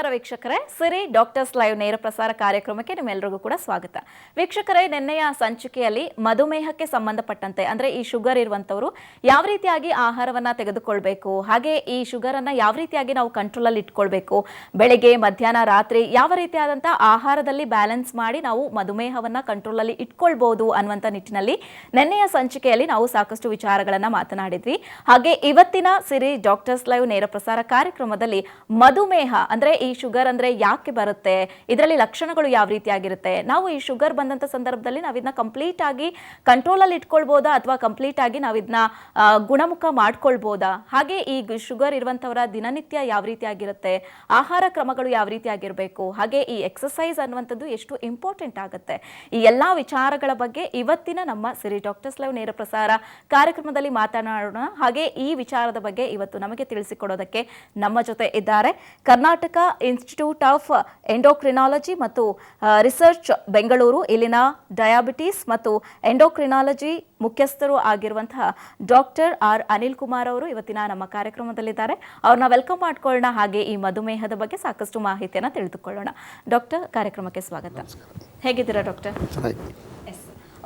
ನಮಸ್ಕಾರ ವೀಕ್ಷಕರೇ, ಸಿರಿ doctors live ನೇರ ಪ್ರಸಾರ ಕಾರ್ಯಕ್ರಮಕ್ಕೆ ನಿಮ್ಮೆಲ್ಲರಿಗೂ ಕೂಡ ಸ್ವಾಗತ. ವೀಕ್ಷಕರೇ, ನಿನ್ನೆಯ ಸಂಚಿಕೆಯಲ್ಲಿ ಮಧುಮೇಹಕ್ಕೆ ಸಂಬಂಧಪಟ್ಟಂತೆ ಅಂದ್ರೆ ಈ ಶುಗರ್ ಇರುವಂತವರು ಯಾವ ರೀತಿಯಾಗಿ ಆಹಾರವನ್ನ ತೆಗೆದುಕೊಳ್ಬೇಕು, ಹಾಗೆ ಈ ಶುಗರ್ ಅನ್ನ ಯಾವ ರೀತಿಯಾಗಿ ನಾವು ಕಂಟ್ರೋಲ್ ಅಲ್ಲಿ ಇಟ್ಕೊಳ್ಬೇಕು, ಬೆಳಿಗ್ಗೆ ಮಧ್ಯಾಹ್ನ ರಾತ್ರಿ ಯಾವ ರೀತಿಯಾದಂತಹ ಆಹಾರದಲ್ಲಿ ಬ್ಯಾಲೆನ್ಸ್ ಮಾಡಿ ನಾವು ಮಧುಮೇಹವನ್ನ ಕಂಟ್ರೋಲ್ ಅಲ್ಲಿ ಇಟ್ಕೊಳ್ಬಹುದು ಅನ್ನುವಂತ ನಿಟ್ಟಿನಲ್ಲಿ ನಿನ್ನೆಯ ಸಂಚಿಕೆಯಲ್ಲಿ ನಾವು ಸಾಕಷ್ಟು ವಿಚಾರಗಳನ್ನ ಮಾತನಾಡಿದ್ವಿ. ಹಾಗೆ ಇವತ್ತಿನ ಸಿರಿ ಡಾಕ್ಟರ್ಸ್ ಲೈವ್ ನೇರ ಪ್ರಸಾರ ಕಾರ್ಯಕ್ರಮದಲ್ಲಿ ಮಧುಮೇಹ ಅಂದ್ರೆ ಈ ಶುಗರ್ ಅಂದ್ರೆ ಯಾಕೆ ಬರುತ್ತೆ, ಇದರಲ್ಲಿ ಲಕ್ಷಣಗಳು ಯಾವ ರೀತಿಯಾಗಿರುತ್ತೆ, ನಾವು ಈ ಶುಗರ್ ಬಂದಂತ ಸಂದರ್ಭದಲ್ಲಿ ನಾವು ಇದನ್ನ ಕಂಪ್ಲೀಟ್ ಆಗಿ ಕಂಟ್ರೋಲ್ ಅಲ್ಲಿ ಇಟ್ಕೊಳ್ಬಹುದಾ ಅಥವಾ ಕಂಪ್ಲೀಟ್ ಆಗಿ ನಾವು ಇದನ್ನ ಗುಣಮುಖ ಮಾಡ್ಕೊಳ್ಬಹುದಾ, ಹಾಗೆ ಈ ಶುಗರ್ ಇರುವಂತವರ ದಿನನಿತ್ಯ ಯಾವ ರೀತಿಯಾಗಿರುತ್ತೆ, ಆಹಾರ ಕ್ರಮಗಳು ಯಾವ ರೀತಿಯಾಗಿರಬೇಕು, ಹಾಗೆ ಈ ಎಕ್ಸರ್ಸೈಸ್ ಅನ್ನುವಂಥದ್ದು ಎಷ್ಟು ಇಂಪಾರ್ಟೆಂಟ್ ಆಗುತ್ತೆ, ಈ ಎಲ್ಲಾ ವಿಚಾರಗಳ ಬಗ್ಗೆ ಇವತ್ತಿನ ನಮ್ಮ ಸಿರಿ ಡಾಕ್ಟರ್ಸ್ ಲೈವ್ ನೇರ ಪ್ರಸಾರ ಕಾರ್ಯಕ್ರಮದಲ್ಲಿ ಮಾತನಾಡೋಣ. ಹಾಗೆ ಈ ವಿಚಾರದ ಬಗ್ಗೆ ಇವತ್ತು ನಮಗೆ ತಿಳಿಸಿಕೊಡೋದಕ್ಕೆ ನಮ್ಮ ಜೊತೆ ಇದ್ದಾರೆ ಕರ್ನಾಟಕ ಇನ್ಸ್ಟಿಟ್ಯೂಟ್ ಆಫ್ ಎಂಡೋಕ್ರಿನಾಲಜಿ ಮತ್ತು ರಿಸರ್ಚ್ ಬೆಂಗಳೂರು, ಇಲ್ಲಿನ ಡಯಾಬಿಟಿಸ್ ಮತ್ತು ಎಂಡೋಕ್ರಿನಾಲಜಿ ಮುಖ್ಯಸ್ಥರು ಆಗಿರುವಂತಹ ಡಾಕ್ಟರ್ ಆರ್ ಅನಿಲ್ ಕುಮಾರ್ ಅವರು ಇವತ್ತಿನ ನಮ್ಮ ಕಾರ್ಯಕ್ರಮದಲ್ಲಿದ್ದಾರೆ. ಅವ್ರನ್ನ ವೆಲ್ಕಮ್ ಮಾಡ್ಕೊಳ್ಳೋಣ. ಹಾಗೆ ಈ ಮಧುಮೇಹದ ಬಗ್ಗೆ ಸಾಕಷ್ಟು ಮಾಹಿತಿಯನ್ನು ತಿಳಿದುಕೊಳ್ಳೋಣ. ಡಾಕ್ಟರ್, ಕಾರ್ಯಕ್ರಮಕ್ಕೆ ಸ್ವಾಗತ. ಹೇಗಿದ್ದೀರಾ ಡಾಕ್ಟರ್?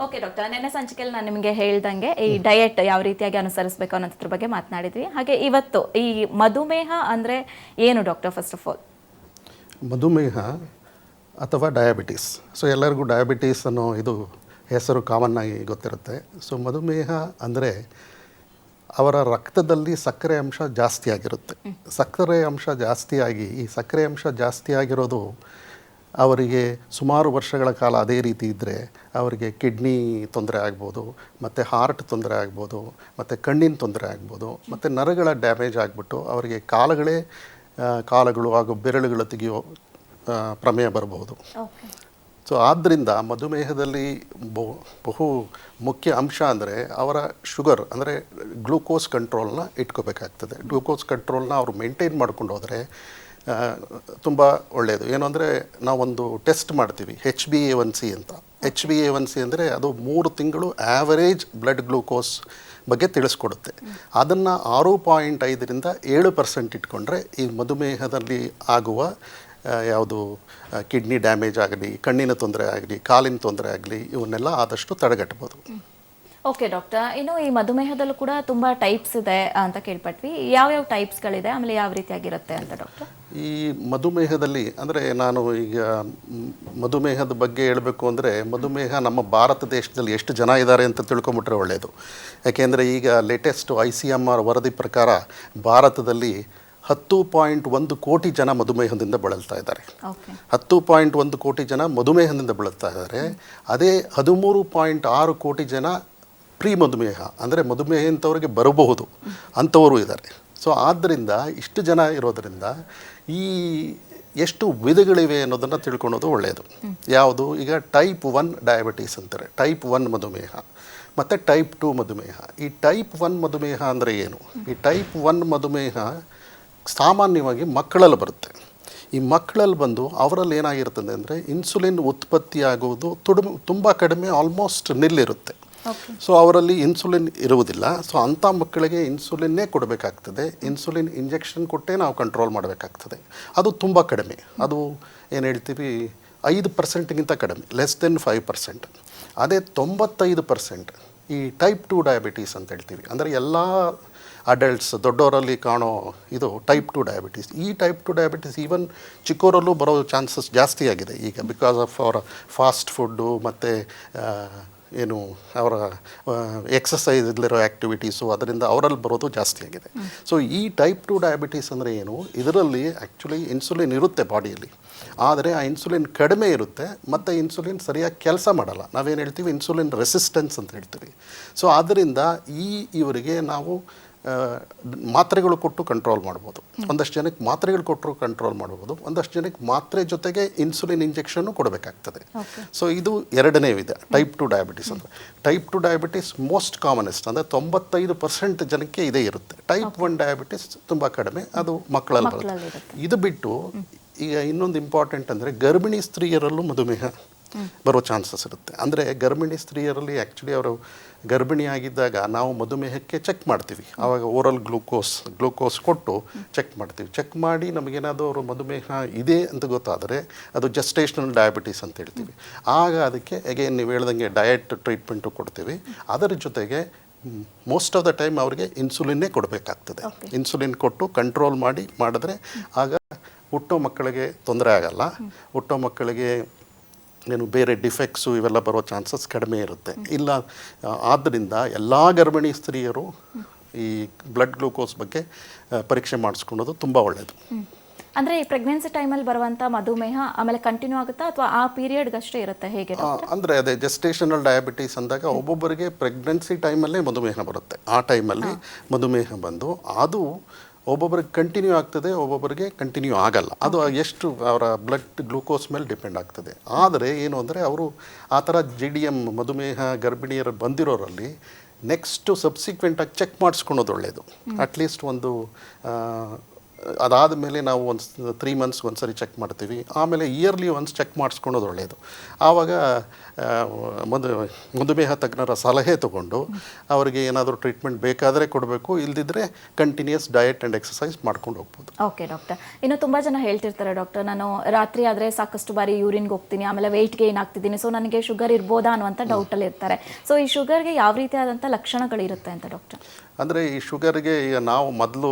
ಓಕೆ ಡಾಕ್ಟರ್, ನೆನ್ನೆ ಸಂಚಿಕೆಯಲ್ಲಿ ನಾನು ನಿಮಗೆ ಹೇಳ್ದಂಗೆ ಈ ಡಯಟ್ ಯಾವ ರೀತಿಯಾಗಿ ಅನುಸರಿಸಬೇಕು ಅನ್ನೋದ್ರ ಬಗ್ಗೆ ಮಾತನಾಡಿದ್ವಿ. ಹಾಗೆ ಇವತ್ತು ಈ ಮಧುಮೇಹ ಅಂದರೆ ಏನು ಡಾಕ್ಟರ್? ಫಸ್ಟ್ ಆಫ್ ಆಲ್ ಮಧುಮೇಹ ಅಥವಾ ಡಯಾಬಿಟಿಸ್, ಸೊ ಎಲ್ಲರಿಗೂ ಡಯಾಬಿಟಿಸ್ ಅನ್ನೋ ಇದು ಹೆಸರು ಕಾಮನ್ ಆಗಿ ಗೊತ್ತಿರುತ್ತೆ. ಸೊ ಮಧುಮೇಹ ಅಂದರೆ ಅವರ ರಕ್ತದಲ್ಲಿ ಸಕ್ಕರೆ ಅಂಶ ಜಾಸ್ತಿ ಆಗಿರುತ್ತೆ. ಸಕ್ಕರೆ ಅಂಶ ಜಾಸ್ತಿಯಾಗಿ ಈ ಸಕ್ಕರೆ ಅಂಶ ಜಾಸ್ತಿ ಆಗಿರೋದು ಅವರಿಗೆ ಸುಮಾರು ವರ್ಷಗಳ ಕಾಲ ಅದೇ ರೀತಿ ಇದ್ದರೆ ಅವರಿಗೆ ಕಿಡ್ನಿ ತೊಂದರೆ ಆಗ್ಬೋದು, ಮತ್ತು ಹಾರ್ಟ್ ತೊಂದರೆ ಆಗ್ಬೋದು, ಮತ್ತು ಕಣ್ಣಿನ ತೊಂದರೆ ಆಗ್ಬೋದು, ಮತ್ತು ನರಗಳ ಡ್ಯಾಮೇಜ್ ಆಗಿಬಿಟ್ಟು ಅವರಿಗೆ ಕಾಲಗಳು ಹಾಗೂ ಬೆರಳುಗಳು ತೆಗೆಯೋ ಪ್ರಮೇಯ ಬರಬಹುದು. ಸೊ ಆದ್ದರಿಂದ ಮಧುಮೇಹದಲ್ಲಿ ಬಹು ಮುಖ್ಯ ಅಂಶ ಅಂದರೆ ಅವರ ಶುಗರ್ ಅಂದರೆ ಗ್ಲೂಕೋಸ್ ಕಂಟ್ರೋಲ್ನ ಇಟ್ಕೋಬೇಕಾಗ್ತದೆ. ಗ್ಲೂಕೋಸ್ ಕಂಟ್ರೋಲ್ನ ಅವರು ಮೇಂಟೈನ್ ಮಾಡ್ಕೊಂಡು ಹೋದರೆ ತುಂಬ ಒಳ್ಳೆಯದು. ಏನು ಅಂದರೆ ನಾವೊಂದು ಟೆಸ್ಟ್ ಮಾಡ್ತೀವಿ, HbA1c ಅಂತ. HbA1c ಅಂದರೆ ಅದು 3 ತಿಂಗಳು ಆ್ಯಾವರೇಜ್ ಬ್ಲಡ್ ಗ್ಲೂಕೋಸ್ ಬಗ್ಗೆ ತಿಳಿಸ್ಕೊಡುತ್ತೆ. ಅದನ್ನು 6.5ರಿಂದ 7% ಇಟ್ಕೊಂಡ್ರೆ ಈ ಮಧುಮೇಹದಲ್ಲಿ ಆಗುವ ಯಾವುದು ಕಿಡ್ನಿ ಡ್ಯಾಮೇಜ್ ಆಗಲಿ, ಕಣ್ಣಿನ ತೊಂದರೆ ಆಗಲಿ, ಕಾಲಿನ ತೊಂದರೆ ಆಗಲಿ, ಇವನ್ನೆಲ್ಲ ಆದಷ್ಟು ತಡೆಗಟ್ಟಬಹುದು. ಓಕೆ ಡಾಕ್ಟರ್, ಇನ್ನು ಈ ಮಧುಮೇಹದಲ್ಲೂ ಕೂಡ ತುಂಬ ಟೈಪ್ಸ್ ಇದೆ ಅಂತ ಕೇಳ್ಪಟ್ವಿ. ಯಾವ್ಯಾವ ಟೈಪ್ಸ್ಗಳಿದೆ, ಆಮೇಲೆ ಯಾವ ರೀತಿಯಾಗಿರುತ್ತೆ ಅಂತ ಡಾಕ್ಟರ್? ಈ ಮಧುಮೇಹದಲ್ಲಿ ಅಂದರೆ ನಾನು ಈಗ ಮಧುಮೇಹದ ಬಗ್ಗೆ ಹೇಳಬೇಕು ಅಂದರೆ ಮಧುಮೇಹ ನಮ್ಮ ಭಾರತ ದೇಶದಲ್ಲಿ ಎಷ್ಟು ಜನ ಇದ್ದಾರೆ ಅಂತ ತಿಳ್ಕೊಂಬಿಟ್ರೆ ಒಳ್ಳೆಯದು. ಯಾಕೆಂದರೆ ಈಗ ಲೇಟೆಸ್ಟ್ ICMR ವರದಿ ಪ್ರಕಾರ ಭಾರತದಲ್ಲಿ 10.1 ಕೋಟಿ ಜನ ಮಧುಮೇಹದಿಂದ ಬಳಲ್ತಾ ಇದ್ದಾರೆ. 10.1 ಕೋಟಿ ಜನ ಮಧುಮೇಹದಿಂದ ಬಳಲ್ತಾ ಇದ್ದಾರೆ. ಅದೇ 13.6 ಕೋಟಿ ಜನ ಪ್ರೀ ಮಧುಮೇಹ ಅಂದರೆ ಮಧುಮೇಹ ಇಂಥವ್ರಿಗೆ ಬರಬಹುದು ಅಂಥವರು ಇದ್ದಾರೆ. ಸೊ ಆದ್ದರಿಂದ ಇಷ್ಟು ಜನ ಇರೋದರಿಂದ ಈ ಎಷ್ಟು ವಿಧಗಳಿವೆ ಅನ್ನೋದನ್ನು ತಿಳ್ಕೊಳೋದು ಒಳ್ಳೆಯದು. ಯಾವುದು ಈಗ ಟೈಪ್ 1 ಡಯಾಬಿಟೀಸ್ ಅಂತಾರೆ, ಟೈಪ್ 1 ಮಧುಮೇಹ, ಮತ್ತು ಟೈಪ್ 2 ಮಧುಮೇಹ. ಈ ಟೈಪ್ 1 ಮಧುಮೇಹ ಅಂದರೆ ಏನು? ಈ ಟೈಪ್ 1 ಮಧುಮೇಹ ಸಾಮಾನ್ಯವಾಗಿ ಮಕ್ಕಳಲ್ಲಿ ಬರುತ್ತೆ. ಈ ಮಕ್ಕಳಲ್ಲಿ ಬಂದು ಅವರಲ್ಲಿ ಏನಾಗಿರ್ತದೆ ಅಂದರೆ ಇನ್ಸುಲಿನ್ ಉತ್ಪತ್ತಿ ಆಗುವುದು ತುಂಬ ಕಡಿಮೆ, ಆಲ್ಮೋಸ್ಟ್ ನಿಲ್ಲಿರುತ್ತೆ. ಸೊ ಅವರಲ್ಲಿ ಇನ್ಸುಲಿನ್ ಇರುವುದಿಲ್ಲ. ಸೊ ಅಂಥ ಮಕ್ಕಳಿಗೆ ಇನ್ಸುಲಿನ್ನೇ ಕೊಡಬೇಕಾಗ್ತದೆ. ಇನ್ಸುಲಿನ್ ಇಂಜೆಕ್ಷನ್ ಕೊಟ್ಟೇ ನಾವು ಕಂಟ್ರೋಲ್ ಮಾಡಬೇಕಾಗ್ತದೆ. ಅದು ತುಂಬ ಕಡಿಮೆ, ಅದು ಏನು ಹೇಳ್ತೀವಿ 5%ಗಿಂತ ಕಡಿಮೆ, ಲೆಸ್ ದೆನ್ 5%. ಅದೇ 95% ಈ ಟೈಪ್ 2 ಡಯಾಬಿಟೀಸ್ ಅಂತ ಹೇಳ್ತೀವಿ. ಅಂದರೆ ಎಲ್ಲ ಅಡಲ್ಟ್ಸ್ ದೊಡ್ಡವರಲ್ಲಿ ಕಾಣೋ ಇದು ಟೈಪ್ 2 ಡಯಾಬಿಟೀಸ್. ಈ ಟೈಪ್ 2 ಡಯಾಬಿಟೀಸ್ ಈವನ್ ಚಿಕ್ಕವರಲ್ಲೂ ಬರೋ ಚಾನ್ಸಸ್ ಜಾಸ್ತಿ ಆಗಿದೆ ಈಗ, ಬಿಕಾಸ್ ಆಫ್ ಅವರ ಫಾಸ್ಟ್ ಫುಡ್ಡು ಮತ್ತು ಏನು ಅವರ ಎಕ್ಸಸೈಸಲ್ಲಿರೋ ಆ್ಯಕ್ಟಿವಿಟೀಸು, ಅದರಿಂದ ಅವರಲ್ಲಿ ಬರೋದು ಜಾಸ್ತಿ ಆಗಿದೆ. ಸೊ ಈ ಟೈಪ್ 2 ಡಯಾಬಿಟೀಸ್ ಅಂದರೆ ಏನು? ಇದರಲ್ಲಿ ಆ್ಯಕ್ಚುಲಿ ಇನ್ಸುಲಿನ್ ಇರುತ್ತೆ ಬಾಡಿಯಲ್ಲಿ, ಆದರೆ ಆ ಇನ್ಸುಲಿನ್ ಕಡಿಮೆ ಇರುತ್ತೆ ಮತ್ತು ಇನ್ಸುಲಿನ್ ಸರಿಯಾಗಿ ಕೆಲಸ ಮಾಡಲ್ಲ. ನಾವೇನು ಹೇಳ್ತೀವಿ ಇನ್ಸುಲಿನ್ ರೆಸಿಸ್ಟೆನ್ಸ್ ಅಂತ ಹೇಳ್ತೀವಿ. ಸೊ ಆದ್ದರಿಂದ ಇವರಿಗೆ ನಾವು ಮಾತ್ರೆಗಳು ಕೊಟ್ಟು ಕಂಟ್ರೋಲ್ ಮಾಡ್ಬೋದು. ಒಂದಷ್ಟು ಜನಕ್ಕೆ ಮಾತ್ರೆಗಳು ಕೊಟ್ಟರು ಕಂಟ್ರೋಲ್ ಮಾಡ್ಬೋದು, ಒಂದಷ್ಟು ಜನಕ್ಕೆ ಮಾತ್ರೆ ಜೊತೆಗೆ ಇನ್ಸುಲಿನ್ ಇಂಜೆಕ್ಷನ್ನು ಕೊಡಬೇಕಾಗ್ತದೆ. ಸೊ ಇದು ಎರಡನೇ ವಿಧ ಟೈಪ್ 2 ಡಯಾಬಿಟಿಸ್ ಅಂದರೆ. ಟೈಪ್ 2 ಡಯಾಬಿಟಿಸ್ ಮೋಸ್ಟ್ ಕಾಮನೆಸ್ಟ್ ಅಂದರೆ 95% ಜನಕ್ಕೆ ಇದೇ ಇರುತ್ತೆ. ಟೈಪ್ 1 ಡಯಾಬಿಟಿಸ್ ತುಂಬ ಕಡಿಮೆ, ಅದು ಮಕ್ಕಳಲ್ಲಿ ಬರುತ್ತೆ. ಇದು ಬಿಟ್ಟು ಈಗ ಇನ್ನೊಂದು ಇಂಪಾರ್ಟೆಂಟ್ ಅಂದರೆ ಗರ್ಭಿಣಿ ಸ್ತ್ರೀಯರಲ್ಲೂ ಮಧುಮೇಹ ಬರೋ ಚಾನ್ಸಸ್ ಇರುತ್ತೆ. ಅಂದರೆ ಗರ್ಭಿಣಿ ಸ್ತ್ರೀಯರಲ್ಲಿ ಆ್ಯಕ್ಚುಲಿ ಅವರು ಗರ್ಭಿಣಿಯಾಗಿದ್ದಾಗ ನಾವು ಮಧುಮೇಹಕ್ಕೆ ಚೆಕ್ ಮಾಡ್ತೀವಿ. ಆವಾಗ ಓರಲ್ ಗ್ಲೂಕೋಸ್ ಕೊಟ್ಟು ಚೆಕ್ ಮಾಡ್ತೀವಿ. ಚೆಕ್ ಮಾಡಿ ನಮಗೇನಾದರೂ ಅವರು ಮಧುಮೇಹ ಇದೆ ಅಂತ ಗೊತ್ತಾದರೆ ಅದು ಜಸ್ಟೇಷನಲ್ ಡಯಾಬಿಟೀಸ್ ಅಂತ ಹೇಳ್ತೀವಿ. ಆಗ ಅದಕ್ಕೆ ಅಗೇನ್ ನೀವು ಹೇಳ್ದಂಗೆ ಡಯಟ್ ಟ್ರೀಟ್ಮೆಂಟು ಕೊಡ್ತೀವಿ. ಅದರ ಜೊತೆಗೆ ಮೋಸ್ಟ್ ಆಫ್ ದ ಟೈಮ್ ಅವರಿಗೆ ಇನ್ಸುಲಿನ್ನೇ ಕೊಡಬೇಕಾಗ್ತದೆ. ಇನ್ಸುಲಿನ್ ಕೊಟ್ಟು ಕಂಟ್ರೋಲ್ ಮಾಡಿದ್ರೆ ಆಗ ಹುಟ್ಟೋ ಮಕ್ಕಳಿಗೆ ತೊಂದರೆ ಆಗಲ್ಲ. ಹುಟ್ಟೋ ಮಕ್ಕಳಿಗೆ ಏನು ಬೇರೆ ಡಿಫೆಕ್ಟ್ಸು ಇವೆಲ್ಲ ಬರೋ ಚಾನ್ಸಸ್ ಕಡಿಮೆ ಇರುತ್ತೆ. ಇಲ್ಲ ಆದ್ದರಿಂದ ಎಲ್ಲ ಗರ್ಭಿಣಿ ಸ್ತ್ರೀಯರು ಈ ಬ್ಲಡ್ ಗ್ಲೂಕೋಸ್ ಬಗ್ಗೆ ಪರೀಕ್ಷೆ ಮಾಡಿಸ್ಕೊಳ್ಳೋದು ತುಂಬ ಒಳ್ಳೆಯದು. ಅಂದರೆ ಈ ಪ್ರೆಗ್ನೆನ್ಸಿ ಟೈಮಲ್ಲಿ ಬರುವಂಥ ಮಧುಮೇಹ ಆಮೇಲೆ ಕಂಟಿನ್ಯೂ ಆಗುತ್ತಾ ಅಥವಾ ಆ ಪೀರಿಯಡ್ಗಷ್ಟೇ ಇರುತ್ತೆ, ಹೇಗೆ? ಅಂದರೆ ಅದೇ ಜಸ್ಟೇಷನಲ್ ಡಯಾಬಿಟೀಸ್ ಅಂದಾಗ ಒಬ್ಬೊಬ್ಬರಿಗೆ ಪ್ರೆಗ್ನೆನ್ಸಿ ಟೈಮಲ್ಲೇ ಮಧುಮೇಹ ಬರುತ್ತೆ. ಆ ಟೈಮಲ್ಲಿ ಮಧುಮೇಹ ಬಂದು ಅದು ಒಬ್ಬೊಬ್ಬರಿಗೆ ಕಂಟಿನ್ಯೂ ಆಗ್ತದೆ, ಒಬ್ಬೊಬ್ಬರಿಗೆ ಕಂಟಿನ್ಯೂ ಆಗಲ್ಲ. ಅದು ಎಷ್ಟು ಅವರ ಬ್ಲಡ್ ಗ್ಲೂಕೋಸ್ ಮೇಲೆ ಡಿಪೆಂಡ್ ಆಗ್ತದೆ. ಆದರೆ ಏನು ಅಂದರೆ ಅವರು ಆ ಥರ GDM ಮಧುಮೇಹ ಗರ್ಭಿಣಿಯರು ಬಂದಿರೋರಲ್ಲಿ ನೆಕ್ಸ್ಟು ಸಬ್ಸಿಕ್ವೆಂಟಾಗಿ ಚೆಕ್ ಮಾಡಿಸ್ಕೊಳೋದು ಒಳ್ಳೆಯದು. ಅಟ್ಲೀಸ್ಟ್ ಒಂದು ಅದಾದ ಮೇಲೆ ನಾವು ಒಂದು 3 months ಒಂದ್ಸರಿ ಚೆಕ್ ಮಾಡ್ತೀವಿ. ಆಮೇಲೆ ಇಯರ್ಲಿ ಒನ್ಸ್ ಚೆಕ್ ಮಾಡಿಸ್ಕೊಳೋದು ಒಳ್ಳೆಯದು. ಆವಾಗ ಮಧುಮೇಹ ತಜ್ಞರ ಸಲಹೆ ತಗೊಂಡು ಅವರಿಗೆ ಏನಾದರೂ ಟ್ರೀಟ್ಮೆಂಟ್ ಬೇಕಾದರೆ ಕೊಡಬೇಕು, ಇಲ್ದಿದ್ರೆ ಕಂಟಿನ್ಯೂಸ್ ಡಯಟ್ ಆ್ಯಂಡ್ ಎಕ್ಸಸೈಸ್ ಮಾಡ್ಕೊಂಡು ಹೋಗ್ಬೋದು. ಓಕೆ ಡಾಕ್ಟರ್, ಇನ್ನು ತುಂಬ ಜನ ಹೇಳ್ತಿರ್ತಾರೆ ಡಾಕ್ಟರ್, ನಾನು ರಾತ್ರಿ ಆದರೆ ಸಾಕಷ್ಟು ಬಾರಿ ಯೂರಿನ್ಗೆ ಹೋಗ್ತೀನಿ, ಆಮೇಲೆ ವೆಯ್ಟ್ ಗೇನ್ ಆಗ್ತಿದ್ದೀನಿ, ಸೊ ನನಗೆ ಶುಗರ್ ಇರ್ಬೋದಾ ಅನ್ನುವಂಥ ಡೌಟಲ್ಲಿ ಇರ್ತಾರೆ. ಸೊ ಈ ಶುಗರ್ಗೆ ಯಾವ ರೀತಿಯಾದಂಥ ಲಕ್ಷಣಗಳಿರುತ್ತೆ ಅಂತ ಡಾಕ್ಟರ್? ಅಂದರೆ ಈ ಶುಗರ್ಗೆ ಈಗ ನಾವು ಮೊದಲು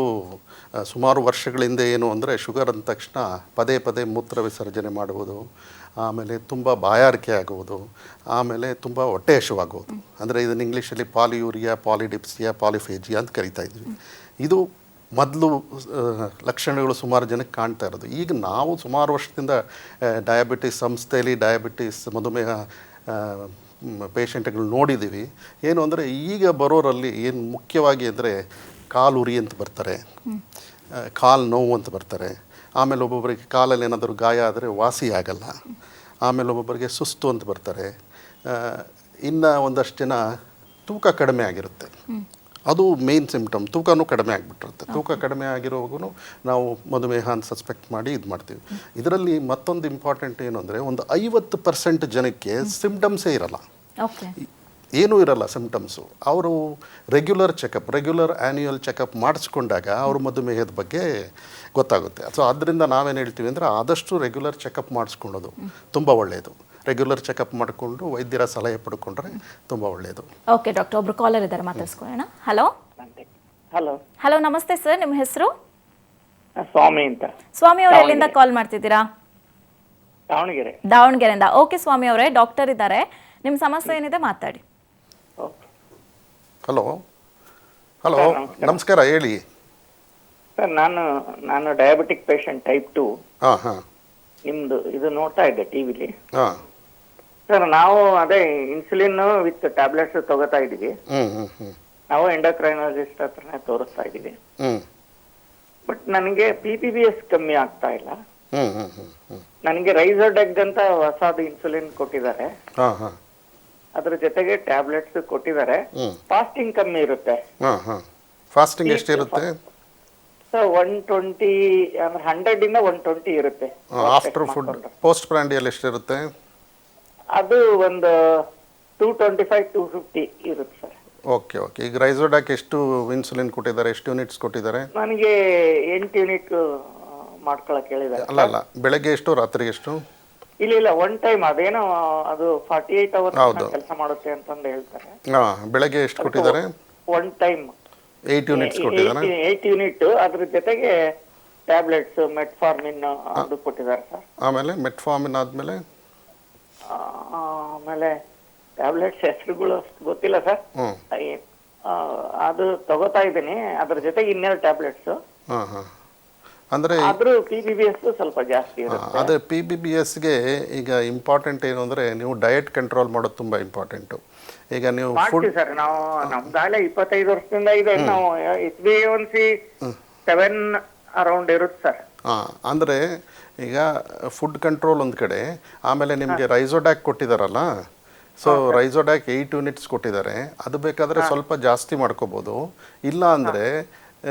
ಸುಮಾರು ವರ್ಷಗಳಿಂದ ಏನು ಅಂದರೆ ಶುಗರ್ ಅಂದ ತಕ್ಷಣ ಪದೇ ಪದೇ ಮೂತ್ರ ವಿಸರ್ಜನೆ ಮಾಡುವುದು, ಆಮೇಲೆ ತುಂಬ ಬಾಯಾರಿಕೆ ಆಗುವುದು, ಆಮೇಲೆ ತುಂಬ ಹೊಟ್ಟೆ ಹಸಿವಾಗುವುದು. ಅಂದರೆ ಇದನ್ನು ಇಂಗ್ಲೀಷಲ್ಲಿ ಪಾಲಿಯೂರಿಯಾ, ಪಾಲಿಡಿಪ್ಸಿಯಾ, ಪಾಲಿಫೇಜಿಯಾ ಅಂತ ಕರಿತಾ ಇದ್ವಿ. ಇದು ಮೊದಲು ಲಕ್ಷಣಗಳು ಸುಮಾರು ಜನಕ್ಕೆ ಕಾಣ್ತಾ ಇರೋದು. ಈಗ ನಾವು ಸುಮಾರು ವರ್ಷದಿಂದ ಡಯಾಬಿಟಿಸ್ ಸಂಸ್ಥೆಯಲ್ಲಿ ಮಧುಮೇಹ ಪೇಷಂಟ್ಗಳು ನೋಡಿದ್ದೀವಿ. ಏನು ಅಂದರೆ ಈಗ ಬರೋರಲ್ಲಿ ಏನು ಮುಖ್ಯವಾಗಿ ಅಂದರೆ ಕಾಲು ಉರಿ ಅಂತ ಬರ್ತಾರೆ, ಕಾಲು ನೋವು ಅಂತ ಬರ್ತಾರೆ. ಆಮೇಲೆ ಒಬ್ಬೊಬ್ಬರಿಗೆ ಕಾಲಲ್ಲಿ ಏನಾದರೂ ಗಾಯ ಆದರೆ ವಾಸಿ ಆಗಲ್ಲ. ಆಮೇಲೆ ಒಬ್ಬೊಬ್ಬರಿಗೆ ಸುಸ್ತು ಅಂತ ಬರ್ತಾರೆ. ಇನ್ನು ಒಂದಷ್ಟು ಜನ ತೂಕ ಕಡಿಮೆ ಆಗಿರುತ್ತೆ, ಅದು ಮೇನ್ ಸಿಂಪ್ಟಮ್. ತೂಕನೂ ಕಡಿಮೆ ಆಗಿಬಿಟ್ಟಿರುತ್ತೆ. ತೂಕ ಕಡಿಮೆ ಆಗಿರೋವಾಗೂ ನಾವು ಮಧುಮೇಹ ಅಂತ ಸಸ್ಪೆಕ್ಟ್ ಮಾಡಿ ಇದು ಮಾಡ್ತೀವಿ. ಇದರಲ್ಲಿ ಮತ್ತೊಂದು ಇಂಪಾರ್ಟೆಂಟ್ ಏನು ಅಂದರೆ ಒಂದು 50% ಜನಕ್ಕೆ ಸಿಂಪ್ಟಮ್ಸೇ ಇರಲ್ಲ, ಏನೂ ಇರಲ್ಲ ಸಿಂಪ್ಟಮ್ಸು. ಅವರು ರೆಗ್ಯುಲರ್ ಆ್ಯನ್ಯುಯಲ್ ಚೆಕಪ್ ಮಾಡಿಸ್ಕೊಂಡಾಗ ಅವರು ಮಧುಮೇಹದ ಬಗ್ಗೆ ಗೊತ್ತಾಗುತ್ತೆ. ಸೊ ಆದ್ದರಿಂದ ನಾವೇನು ಹೇಳ್ತೀವಿ ಅಂದರೆ ಆದಷ್ಟು ರೆಗ್ಯುಲರ್ ಚೆಕಪ್ ಮಾಡಿಸ್ಕೊಳ್ಳೋದು ತುಂಬ ಒಳ್ಳೆಯದು. ರೆಗ್ಯುಲರ್ ಚೆಕಪ್ ಮಾಡಿಕೊಂಡು ವೈದ್ಯರ ಸಲಹೆ ಪಡ್ಕೊಂಡ್ರೆ ತುಂಬ ಒಳ್ಳೆಯದು. ಓಕೆ ಡಾಕ್ಟರ್, ಒಬ್ರು ಕಾಲರ್ ಇದ್ದಾರೆ, ಮಾತಾಡ್ಸ್ಕೊಳ್ಳೋಣ. ಹಲೋ ಹಲೋ ಹಲೋ, ನಮಸ್ತೆ ಸರ್, ನಿಮ್ಮ ಹೆಸರು? ಸ್ವಾಮಿ ಅಂತ. ಸ್ವಾಮಿ ಅವರು ಎಲ್ಲಿಂದ ಕಾಲ್ ಮಾಡ್ತಿದ್ದೀರಾ? ದಾವಣಗೆರೆಯಿಂದ. ಓಕೆ ಸ್ವಾಮಿ ಅವರೇ, ಡಾಕ್ಟರ್ ಇದ್ದಾರೆ, ನಿಮ್ಮ ಸಮಸ್ಯೆ ಏನಿದೆ ಮಾತಾಡಿ. ಹಲೋ ಹಲೋ, ನಮಸ್ಕಾರ, ಹೇಳಿ ಸರ್. ನಾನು ಡಯಾಬಿಟಿಕ್ ಪೇಷಂಟ್ ಟೈಪ್ 2. ಹಾಂ ಹಾಂ, ನಿಮ್ದು ಇದು ನೋಡ್ತಾ ಇದ್ದೆ ಟಿವಿಲಿ. ಹಾಂ ಸರ್, ನಾವು ಅದೇ ಇನ್ಸುಲಿನ್ ವಿತ್ ಟ್ಯಾಬ್ಲೆಟ್ಸ್ ತಗೋತಾ ಇದೀವಿ. ನಾವು ಎಂಡೋಕ್ರೈನಾಲಜಿಸ್ಟ್ ಹತ್ರನೇ ತೋರಿಸ್ತಾ ಇದೀವಿ. ಬಟ್ ನನಗೆ PPBS ಕಮ್ಮಿ ಆಗ್ತಾ ಇಲ್ಲ. ನನಗೆ ರೈಸೋಡೆಗ್ ಅಂತ ಹೊಸದು ಇನ್ಸುಲಿನ್ ಕೊಟ್ಟಿದ್ದಾರೆ, ಅದ್ರ ಜೊತೆಗೆ ಟ್ಯಾಬ್ಲೆಟ್ಸ್ ಕೊಟ್ಟಿದ್ದಾರೆ. ಫಾಸ್ಟಿಂಗ್ ಕಮ್ಮಿ ಇರುತ್ತೆ. ಫಾಸ್ಟಿಂಗ್ ಎಷ್ಟಿರುತ್ತೆ ಸರ್? 120, 100 ಇಂದ 120 ಇರುತ್ತೆ. ಆಫ್ಟರ್ ಫುಡ್ ಪೋಸ್ಟ್ ಪ್ರ್ಯಾಂಡಿಯಲ್ ಎಷ್ಟಿರುತ್ತೆ? ಅದು ಒಂದು 225, 250 ಇರುತ್ತೆ ಸರ್. Okay okay. ಈಗ ರೈಸೋಡಾಕ್ ಎಷ್ಟು ಇನ್ಸುಲಿನ್ ಕೊಟ್ಟಿದ್ದಾರೆ, ಎಷ್ಟು ಯೂನಿಟ್ಸ್ ಕೊಟ್ಟಿದ್ದಾರೆ? ನನಗೆ 8 ಯೂನಿಟ್ ಮಾಡ್ಕೊಳಕ್ ಹೇಳಿದ್ದಾರೆ. ಅಲ್ಲ, ಬೆಳಗ್ಗೆ ಎಷ್ಟು, ರಾತ್ರಿ ಎಷ್ಟು? ಇಲ್ಲ, ಒನ್ ಟೈಮ್ ಅದೇನೋ ಅದು 48 ಅವರ್ಸ್ ಕೆಲಸ ಮಾಡುತ್ತೆ ಅಂತಂದು ಹೇಳ್ತಾರೆ. ಬೆಳಗ್ಗೆ ಎಷ್ಟು ಕೊಟ್ಟಿದ್ದಾರೆ? ಒನ್ ಟೈಮ್ 8 ಯೂನಿಟ್ಸ್ ಕೊಟ್ಟಿದ್ದಾರೆ. 8 ಯೂನಿಟ್, ಅದ್ರ ಜೊತೆಗೆ ಟ್ಯಾಬ್ಲೆಟ್ಸ್ ಮೆಟ್ಫಾರ್ಮಿನ್ ಅದು ಕೊಟ್ಟಿದ್ದಾರೆ ಸರ್. ಆಮೇಲೆ ಮೆಟ್ಫಾರ್ಮಿನ್ ಆದ್ಮೇಲೆ ಟ್ಯಾಬ್ಲೆಟ್ಸ್ ಹೆಸರುಗಳು ಗೊತ್ತಿಲ್ಲ ಸರ್. ಅದು ತಗೋತಾ ಇದ್ದೀನಿ. ಅದ್ರ ಜೊತೆಗೆ ಇನ್ನೆರಡು ಟ್ಯಾಬ್ಲೆಟ್ಸ್. ಅಂದರೆ ಆದ್ರೂ PPBS ಸ್ವಲ್ಪ ಜಾಸ್ತಿ ಇರುತ್ತೆ. ಅದೇ PPBSಗೆ ಈಗ ಇಂಪಾರ್ಟೆಂಟ್ ಏನು ಅಂದರೆ ನೀವು ಡಯಟ್ ಕಂಟ್ರೋಲ್ ಮಾಡೋದು ತುಂಬ ಇಂಪಾರ್ಟೆಂಟು. ಈಗ ನೀವು ಮಾಡ್ತೀವಿ ಸರ್. ನಾವು ನಮ್ದಾಗಲೇ 25 ವರ್ಷದಿಂದ ಇದೆ. ನಾವು HbA1c 7 ಅರೌಂಡ್ ಇರುತ್ತೆ ಸರ್. ಅಂದರೆ ಈಗ ಫುಡ್ ಕಂಟ್ರೋಲ್ ಒಂದು ಕಡೆ, ಆಮೇಲೆ ನಿಮಗೆ ರೈಸೋಡ್ಯಾಕ್ ಕೊಟ್ಟಿದ್ದಾರಲ್ಲ, ಸೊ ರೈಸೋಡ್ಯಾಕ್ 8 ಯೂನಿಟ್ಸ್ ಕೊಟ್ಟಿದ್ದಾರೆ. ಅದು ಬೇಕಾದರೆ ಸ್ವಲ್ಪ ಜಾಸ್ತಿ ಮಾಡ್ಕೋಬೋದು. ಇಲ್ಲ ಅಂದರೆ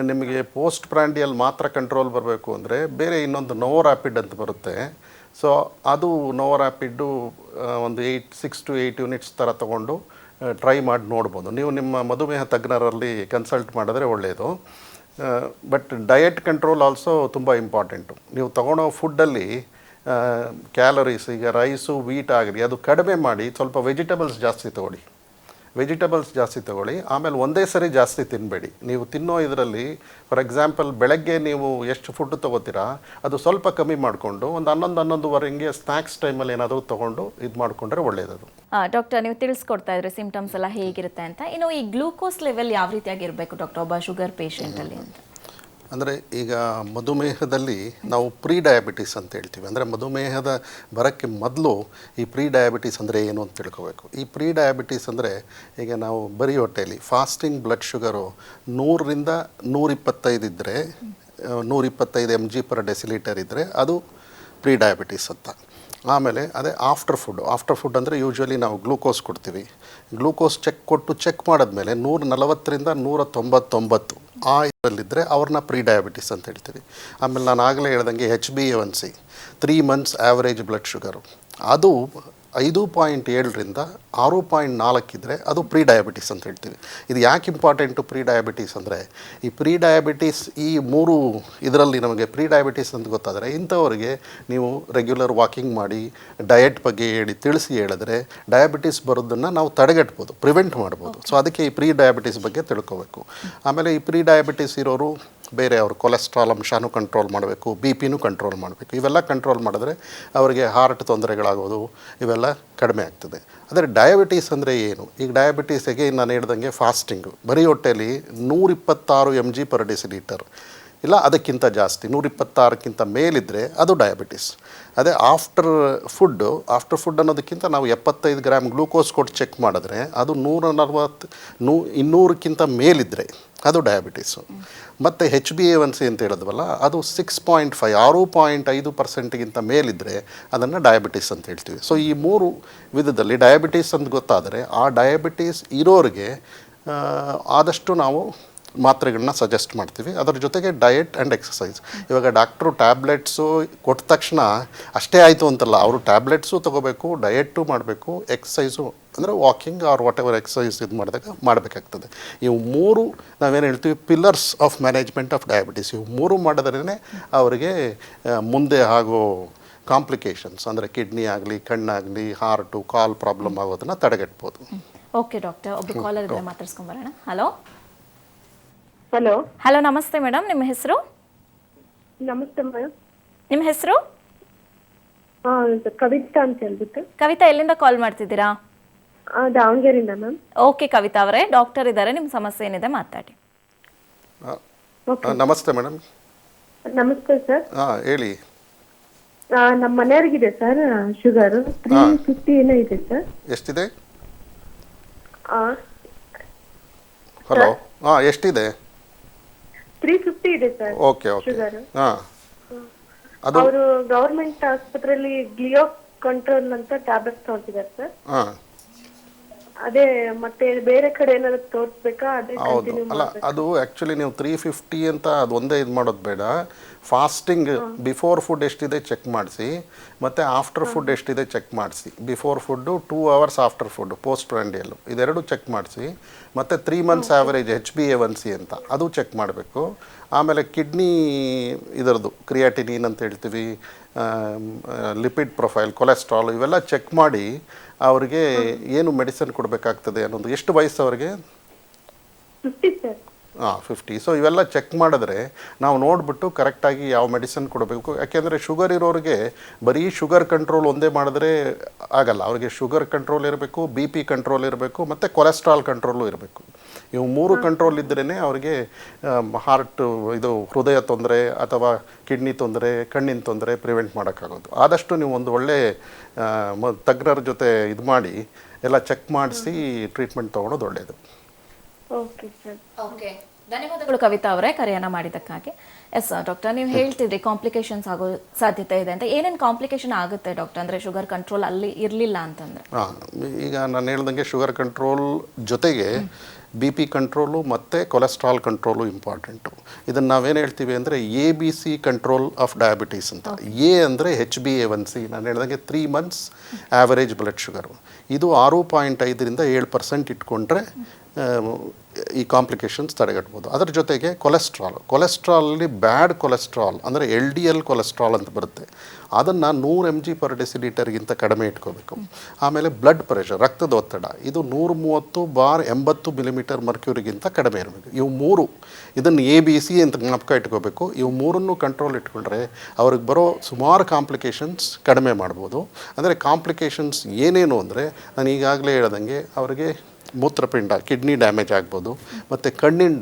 ನಿಮಗೆ ಪೋಸ್ಟ್ ಪ್ರ್ಯಾಂಡಿಯಲ್ ಮಾತ್ರ ಕಂಟ್ರೋಲ್ ಬರಬೇಕು ಅಂದರೆ ಬೇರೆ ಇನ್ನೊಂದು ನೋವೋ ರ್ಯಾಪಿಡ್ ಅಂತ ಬರುತ್ತೆ. ಸೊ ಅದು ನೋವಾರ್ಯಾಪಿಡ್ಡು ಒಂದು 6 to 8 ಯೂನಿಟ್ಸ್ ಥರ ತೊಗೊಂಡು ಟ್ರೈ ಮಾಡಿ ನೋಡ್ಬೋದು. ನೀವು ನಿಮ್ಮ ಮಧುಮೇಹ ತಜ್ಞರಲ್ಲಿ ಕನ್ಸಲ್ಟ್ ಮಾಡಿದ್ರೆ ಒಳ್ಳೆಯದು. ಬಟ್ ಡಯಟ್ ಕಂಟ್ರೋಲ್ ಆಲ್ಸೋ ತುಂಬ ಇಂಪಾರ್ಟೆಂಟು. ನೀವು ತೊಗೊಳೋ ಫುಡ್ಡಲ್ಲಿ ಕ್ಯಾಲರೀಸ್, ಈಗ ರೈಸು ವೀಟ್ ಆಗಲಿ ಅದು ಕಡಿಮೆ ಮಾಡಿ ಸ್ವಲ್ಪ ವೆಜಿಟೇಬಲ್ಸ್ ಜಾಸ್ತಿ ತಗೊಳ್ಳಿ. ಆಮೇಲೆ ಒಂದೇ ಸರಿ ಜಾಸ್ತಿ ತಿನ್ನಬೇಡಿ. ನೀವು ತಿನ್ನೋ ಇದರಲ್ಲಿ ಫಾರ್ ಎಕ್ಸಾಂಪಲ್ ಬೆಳಗ್ಗೆ ನೀವು ಎಷ್ಟು ಫುಡ್ ತೊಗೋತೀರಾ ಅದು ಸ್ವಲ್ಪ ಕಮ್ಮಿ ಮಾಡಿಕೊಂಡು ಒಂದು 11-11:30 ಸ್ನ್ಯಾಕ್ಸ್ ಟೈಮಲ್ಲಿ ಏನಾದರೂ ತೊಗೊಂಡು ಇದು ಮಾಡಿಕೊಂಡ್ರೆ ಒಳ್ಳೆಯದು. ಡಾಕ್ಟರ್, ನೀವು ತಿಳಿಸ್ಕೊಡ್ತಾ ಇದ್ರಿ ಸಿಂಪ್ಟಮ್ಸ್ ಎಲ್ಲ ಹೇಗಿರುತ್ತೆ ಅಂತ. ಇನ್ನು ಈ ಗ್ಲೂಕೋಸ್ ಲೆವೆಲ್ ಯಾವ ರೀತಿಯಾಗಿ ಇರಬೇಕು ಡಾಕ್ಟರ್ ಒಬ್ಬ ಶುಗರ್ ಪೇಷಂಟಲ್ಲಿ ಅಂತ? ಅಂದರೆ ಈಗ ಮಧುಮೇಹದಲ್ಲಿ ನಾವು ಪ್ರೀ ಡಯಾಬಿಟಿಸ್ ಅಂತ ಹೇಳ್ತೀವಿ. ಅಂದರೆ ಮಧುಮೇಹದ ಬರೋಕ್ಕೆ ಮೊದಲು ಈ ಪ್ರೀ ಡಯಾಬಿಟಿಸ್ ಅಂದರೆ ಏನು ಅಂತ ತಿಳ್ಕೋಬೇಕು. ಈ ಪ್ರೀ ಡಯಾಬಿಟಿಸ್ ಅಂದರೆ ಈಗ ನಾವು ಬರೀ ಹೊಟ್ಟೆಯಲ್ಲಿ ಫಾಸ್ಟಿಂಗ್ ಬ್ಲಡ್ ಶುಗರು 100ರಿಂದ 125 ಇದ್ದರೆ 125 mg/dL ಇದ್ದರೆ ಅದು ಪ್ರೀ ಡಯಾಬಿಟಿಸ್ ಅಂತ. ಆಮೇಲೆ ಅದೇ ಆಫ್ಟರ್ ಫುಡ್ ಅಂದರೆ ಯೂಶ್ವಲಿ ನಾವು ಗ್ಲೂಕೋಸ್ ಕೊಡ್ತೀವಿ. ಗ್ಲೂಕೋಸ್ ಚೆಕ್ ಮಾಡಿದ್ಮೇಲೆ 140ರಿಂದ 199 ಆ ಇದರಲ್ಲಿದ್ದರೆ ಅವ್ರನ್ನ ಪ್ರೀ ಡಯಾಬಿಟಿಸ್ ಅಂತ ಹೇಳ್ತೀವಿ. ಆಮೇಲೆ ನಾನು ಆಗಲೇ ಹೇಳ್ದಂಗೆ HbA1c 3 months average blood sugar ಅದು 5.7ರಿಂದ 6.4 ಇದ್ದರೆ ಅದು ಪ್ರೀ ಡಯಾಬಿಟಿಸ್ ಅಂತ ಹೇಳ್ತೀವಿ. ಇದು ಯಾಕೆ ಇಂಪಾರ್ಟೆಂಟು ಪ್ರೀ ಡಯಾಬಿಟಿಸ್ ಅಂದರೆ ಈ ಪ್ರೀ ಡಯಾಬಿಟಿಸ್ ಈ 3 ಇದರಲ್ಲಿ ನಮಗೆ ಪ್ರೀ ಡಯಾಬಿಟಿಸ್ ಅಂತ ಗೊತ್ತಾದರೆ ಇಂಥವರಿಗೆ ನೀವು ರೆಗ್ಯುಲರ್ ವಾಕಿಂಗ್ ಮಾಡಿ ಡಯಟ್ ಬಗ್ಗೆ ತಿಳಿಸಿ ಹೇಳಿದ್ರೆ ಡಯಾಬಿಟಿಸ್ ಬರೋದನ್ನು ನಾವು ತಡೆಗಟ್ಬೋದು, ಪ್ರಿವೆಂಟ್ ಮಾಡ್ಬೋದು. ಸೊ ಅದಕ್ಕೆ ಈ ಪ್ರೀ ಡಯಾಬಿಟಿಸ್ ಬಗ್ಗೆ ತಿಳ್ಕೋಬೇಕು. ಆಮೇಲೆ ಈ ಪ್ರೀ ಡಯಾಬಿಟಿಸ್ ಇರೋರು ಬೇರೆ ಅವರು ಕೊಲೆಸ್ಟ್ರಾಲ್ ಅಂಶನೂ ಕಂಟ್ರೋಲ್ ಮಾಡಬೇಕು, BP ಕಂಟ್ರೋಲ್ ಮಾಡಬೇಕು. ಇವೆಲ್ಲ ಕಂಟ್ರೋಲ್ ಮಾಡಿದ್ರೆ ಅವರಿಗೆ ಹಾರ್ಟ್ ತೊಂದರೆಗಳಾಗೋದು ಇವೆಲ್ಲ ಕಡಿಮೆ ಆಗ್ತದೆ. ಆದರೆ ಡಯಾಬಿಟೀಸ್ ಅಂದರೆ ಏನು? ಈಗ ಡಯಾಬಿಟೀಸಿಗೆ ನಾನು ಹೇಳ್ದಂಗೆ ಫಾಸ್ಟಿಂಗು ಬರೀ ಹೊಟ್ಟೆಯಲ್ಲಿ 126 mg/dL ಇಲ್ಲ ಅದಕ್ಕಿಂತ ಜಾಸ್ತಿ 126ಕ್ಕಿಂತ ಮೇಲಿದ್ದರೆ ಅದು ಡಯಾಬಿಟಿಸ್. ಅದೇ ಆಫ್ಟರ್ ಫುಡ್ ಅನ್ನೋದಕ್ಕಿಂತ ನಾವು 75 ಗ್ರಾಮ್ ಗ್ಲೂಕೋಸ್ ಕೊಟ್ಟು ಚೆಕ್ ಮಾಡಿದ್ರೆ ಅದು 200ಕ್ಕಿಂತ ಮೇಲಿದ್ದರೆ ಅದು ಡಯಾಬಿಟೀಸು. ಮತ್ತು HbA1c ಅಂತ ಹೇಳಿದ್ವಲ್ಲ ಅದು 6.5% ಮೇಲಿದ್ದರೆ ಅದನ್ನು ಡಯಾಬಿಟಿಸ್ ಅಂತ ಹೇಳ್ತೀವಿ. ಸೊ ಈ 3 ವಿಧದಲ್ಲಿ ಡಯಾಬಿಟೀಸ್ ಅಂತ ಗೊತ್ತಾದರೆ ಆ ಡಯಾಬಿಟೀಸ್ ಇರೋರಿಗೆ ಆದಷ್ಟು ನಾವು ಮಾತ್ರೆಗಳನ್ನ ಸಜೆಸ್ಟ್ ಮಾಡ್ತೀವಿ. ಅದರ ಜೊತೆಗೆ ಡಯಟ್ ಆ್ಯಂಡ್ ಎಕ್ಸಸೈಸ್. ಇವಾಗ ಡಾಕ್ಟ್ರು ಟ್ಯಾಬ್ಲೆಟ್ಸು ಕೊಟ್ಟ ತಕ್ಷಣ ಅಷ್ಟೇ ಆಯಿತು ಅಂತಲ್ಲ, ಅವರು ಟ್ಯಾಬ್ಲೆಟ್ಸು ತೊಗೋಬೇಕು, ಡಯೆಟ್ಟು ಮಾಡಬೇಕು, ಎಕ್ಸಸೈಸು ಅಂದರೆ walking or whatever exercise ಇದು ಮಾಡಿದಾಗ ಮಾಡಬೇಕಾಗ್ತದೆ. ಇವು 3 ನಾವೇನು ಹೇಳ್ತೀವಿ pillars of management of diabetes. ಇವು 3 ಮಾಡಿದ್ರೇ ಅವರಿಗೆ ಮುಂದೆ ಆಗೋ ಕಾಂಪ್ಲಿಕೇಶನ್ಸ್ ಅಂದರೆ ಕಿಡ್ನಿ ಆಗಲಿ, ಕಣ್ಣಾಗಲಿ, ಹಾರ್ಟು, ಕಾಲ್ ಪ್ರಾಬ್ಲಮ್ ಆಗೋದನ್ನು ತಡೆಗಟ್ಬೋದು. ಓಕೆ ಡಾಕ್ಟರ್, ಒಬ್ಬ ಕಾಲರ್ ಇದ್ರೆ ಮಾತಾಡ್ಸ್ಕೊಂಬರೋಣ. ಹಲೋ ಹಲೋ ಹಲೋ, ನಮಸ್ತೆ ಮೇಡಮ್, ನಿಮ್ಮ ಹೆಸರು? ನಮಸ್ತೆ ಮೇಡಮ್. ನಿಮ್ಮ ಹೆಸರು? ಕವಿತಾ ಅಂತ ಹೇಳ್ಬಿಟ್ಟು. ಕವಿತಾ, ಎಲ್ಲಿಂದ ಕಾಲ್ ಮಾಡ್ತಿದ್ದೀರಾ? ದಾವಣಗೆರೆಯಿಂದ ಮ್ಯಾಮ್. ಓಕೆ ಕವಿತಾ ಅವರೇ, ಡಾಕ್ಟರ್ ಇದ್ದಾರೆ, ನಿಮ್ಮ ಸಮಸ್ಯೆ ಏನಿದೆ ಮಾತಾಡಿ. ನಮಸ್ತೆ ಮೇಡಮ್. ನಮಸ್ತೆ ಸರ್. ಹೇಳಿ. ನಮ್ಮ ಮನೆಯವ್ರಿಗಿದೆ ಸರ್ ಶುಗರ್ 350 ಏನೋ ಇದೆ ಸರ್. ಎಷ್ಟಿದೆ? ಹಲೋ, ಎಷ್ಟಿದೆ? 350 ಇದೆ ಸರ್. Okay sugar. ಅದು ಅವರು ಗವರ್ಮೆಂಟ್ ಆಸ್ಪತ್ರೆಯಲ್ಲಿ ಗ್ಲಿಯೋ ಕಂಟ್ರೋಲ್ ಅಂತ ಟ್ಯಾಬ್ಲೆಟ್ಸ್ ತಗೊಳ್ತಿದ್ದಾರೆ ಸರ್. ಅದೇ ಮತ್ತೆ ಬೇರೆ ಕಡೆ ಏನಾದ್ರು ತೋರಿಸ್ಬೇಕಾ? ಅದೇ ಕಂಟಿನ್ಯೂ ಅಲ್ಲ, ಅದು ಆ್ಯಕ್ಚುಲಿ ನೀವು 350 ಅಂತ ಅದು ಒಂದೇ ಇದು ಮಾಡೋದು ಬೇಡ. ಫಾಸ್ಟಿಂಗ್ ಬಿಫೋರ್ ಫುಡ್ ಎಷ್ಟಿದೆ ಚೆಕ್ ಮಾಡಿಸಿ, ಮತ್ತು ಆಫ್ಟರ್ ಫುಡ್ ಎಷ್ಟಿದೆ ಚೆಕ್ ಮಾಡಿಸಿ. Before food 2 hours, after food post ಪ್ರ್ಯಾಂಡಿಯಲ್ಲು ಇದೆರಡು ಚೆಕ್ ಮಾಡಿಸಿ. ಮತ್ತು 3 months ಆ್ಯಾವರೇಜ್ HbA1c ಅಂತ ಅದು ಚೆಕ್ ಮಾಡಬೇಕು. ಆಮೇಲೆ ಕಿಡ್ನಿ ಇದರದ್ದು ಕ್ರಿಯಾಟಿನಿನ್ ಅಂತ ಹೇಳ್ತೀವಿ, ಲಿಪಿಡ್ ಪ್ರೊಫೈಲ್, ಕೊಲೆಸ್ಟ್ರಾಲ್ ಇವೆಲ್ಲ ಚೆಕ್ ಮಾಡಿ ಅವ್ರಿಗೆ ಏನು ಮೆಡಿಸಿನ್ ಕೊಡಬೇಕಾಗ್ತದೆ ಅನ್ನೋದು. ಎಷ್ಟು ವಯಸ್ಸು ಅವ್ರಿಗೆ? 50 ಸರ್. 50. ಸೊ ಇವೆಲ್ಲ ಚೆಕ್ ಮಾಡಿದ್ರೆ ನಾವು ನೋಡಿಬಿಟ್ಟು ಕರೆಕ್ಟಾಗಿ ಯಾವ ಮೆಡಿಸಿನ್ ಕೊಡಬೇಕು. ಯಾಕೆಂದರೆ ಶುಗರ್ ಇರೋರಿಗೆ ಬರೀ ಶುಗರ್ ಕಂಟ್ರೋಲ್ ಒಂದೇ ಮಾಡಿದ್ರೆ ಆಗಲ್ಲ. ಅವ್ರಿಗೆ ಶುಗರ್ ಕಂಟ್ರೋಲ್ ಇರಬೇಕು, BP ಕಂಟ್ರೋಲ್ ಇರಬೇಕು, ಮತ್ತು ಕೊಲೆಸ್ಟ್ರಾಲ್ ಕಂಟ್ರೋಲು ಇರಬೇಕು. ಇವು 3 ಕಂಟ್ರೋಲ್ ಇದ್ರೇ ಅವರಿಗೆ ಹಾರ್ಟ್ ಇದು ಹೃದಯ ತೊಂದರೆ ಅಥವಾ ಕಿಡ್ನಿ ತೊಂದರೆ, ಕಣ್ಣಿನ ತೊಂದರೆ ಪ್ರಿವೆಂಟ್ ಮಾಡೋಕ್ಕಾಗೋದು. ಆದಷ್ಟು ನೀವು ಒಂದು ಒಳ್ಳೆ ತಜ್ಞರ ಜೊತೆ ಇದು ಮಾಡಿ ಎಲ್ಲ ಚೆಕ್ ಮಾಡಿಸಿ ಟ್ರೀಟ್ಮೆಂಟ್ ತೊಗೊಳೋದು ಒಳ್ಳೆಯದು. Okay sir. ಓಕೆ, ಧನ್ಯವಾದಗಳು ಕವಿತಾ ಅವರೇ ಕರೆಯನ್ನ ಮಾಡಿದ್ದಕ್ಕಾಗಿ. ಎಸ್ ಡಾಕ್ಟರ್, ನೀವು ಹೇಳ್ತಿದ್ರಿ ಕಾಂಪ್ಲಿಕೇಶನ್ಸ್ ಆಗೋ ಸಾಧ್ಯತೆ ಇದೆ ಅಂತ. ಏನೇನು ಕಾಂಪ್ಲಿಕೇಶನ್ ಆಗುತ್ತೆ ಡಾಕ್ಟರ್? ಅಂದರೆ ಶುಗರ್ ಕಂಟ್ರೋಲ್ ಅಲ್ಲಿ ಇರಲಿಲ್ಲ ಅಂತಂದರೆ? ಈಗ ನಾನು ಹೇಳ್ದಂಗೆ ಶುಗರ್ ಕಂಟ್ರೋಲ್ ಜೊತೆಗೆ BP ಕಂಟ್ರೋಲು ಮತ್ತು ಕೊಲೆಸ್ಟ್ರಾಲ್ ಕಂಟ್ರೋಲು ಇಂಪಾರ್ಟೆಂಟು. ಇದನ್ನು ನಾವೇನು ಹೇಳ್ತೀವಿ ಅಂದರೆ ABC ಕಂಟ್ರೋಲ್ ಆಫ್ ಡಯಾಬಿಟೀಸ್ ಅಂತ. ಎ ಅಂದರೆ HbA1c, ನಾನು ಹೇಳ್ದಂಗೆ 3 ಮಂತ್ಸ್ ಆ್ಯಾವರೇಜ್ ಬ್ಲಡ್ ಶುಗರು. ಇದು 6.5ರಿಂದ 7% ಇಟ್ಕೊಂಡ್ರೆ ಈ ಕಾಂಪ್ಲಿಕೇಶನ್ಸ್ ತಡೆಗಟ್ಬೋದು. ಅದರ ಜೊತೆಗೆ ಕೊಲೆಸ್ಟ್ರಾಲಲ್ಲಿ ಬ್ಯಾಡ್ ಕೊಲೆಸ್ಟ್ರಾಲ್ ಅಂದರೆ LDL ಕೊಲೆಸ್ಟ್ರಾಲ್ ಅಂತ ಬರುತ್ತೆ, ಅದನ್ನು 100 mg/dL ಕಡಿಮೆ ಇಟ್ಕೋಬೇಕು. ಆಮೇಲೆ ಬ್ಲಡ್ ಪ್ರೆಷರ್, ರಕ್ತದ ಒತ್ತಡ, ಇದು 130/80 ಮಿಲಿಮೀಟರ್ ಮರ್ಕ್ಯೂರಿಗಿಂತ ಕಡಿಮೆ ಇರಬೇಕು. ಇವು 3, ಇದನ್ನು ABC ಅಂತ ಜ್ಞಾಪಕ ಇಟ್ಕೋಬೇಕು. ಇವು 3 ಕಂಟ್ರೋಲ್ ಇಟ್ಕೊಂಡ್ರೆ ಅವ್ರಿಗೆ ಬರೋ ಸುಮಾರು ಕಾಂಪ್ಲಿಕೇಶನ್ಸ್ ಕಡಿಮೆ ಮಾಡ್ಬೋದು. ಅಂದರೆ ಕಾಂಪ್ಲಿಕೇಶನ್ಸ್ ಏನೇನು ಅಂದರೆ ನಾನು ಈಗಾಗಲೇ ಹೇಳ್ದಂಗೆ ಅವರಿಗೆ ಮೂತ್ರಪಿಂಡ, ಕಿಡ್ನಿ ಡ್ಯಾಮೇಜ್ ಆಗ್ಬೋದು, ಮತ್ತು ಕಣ್ಣಿನ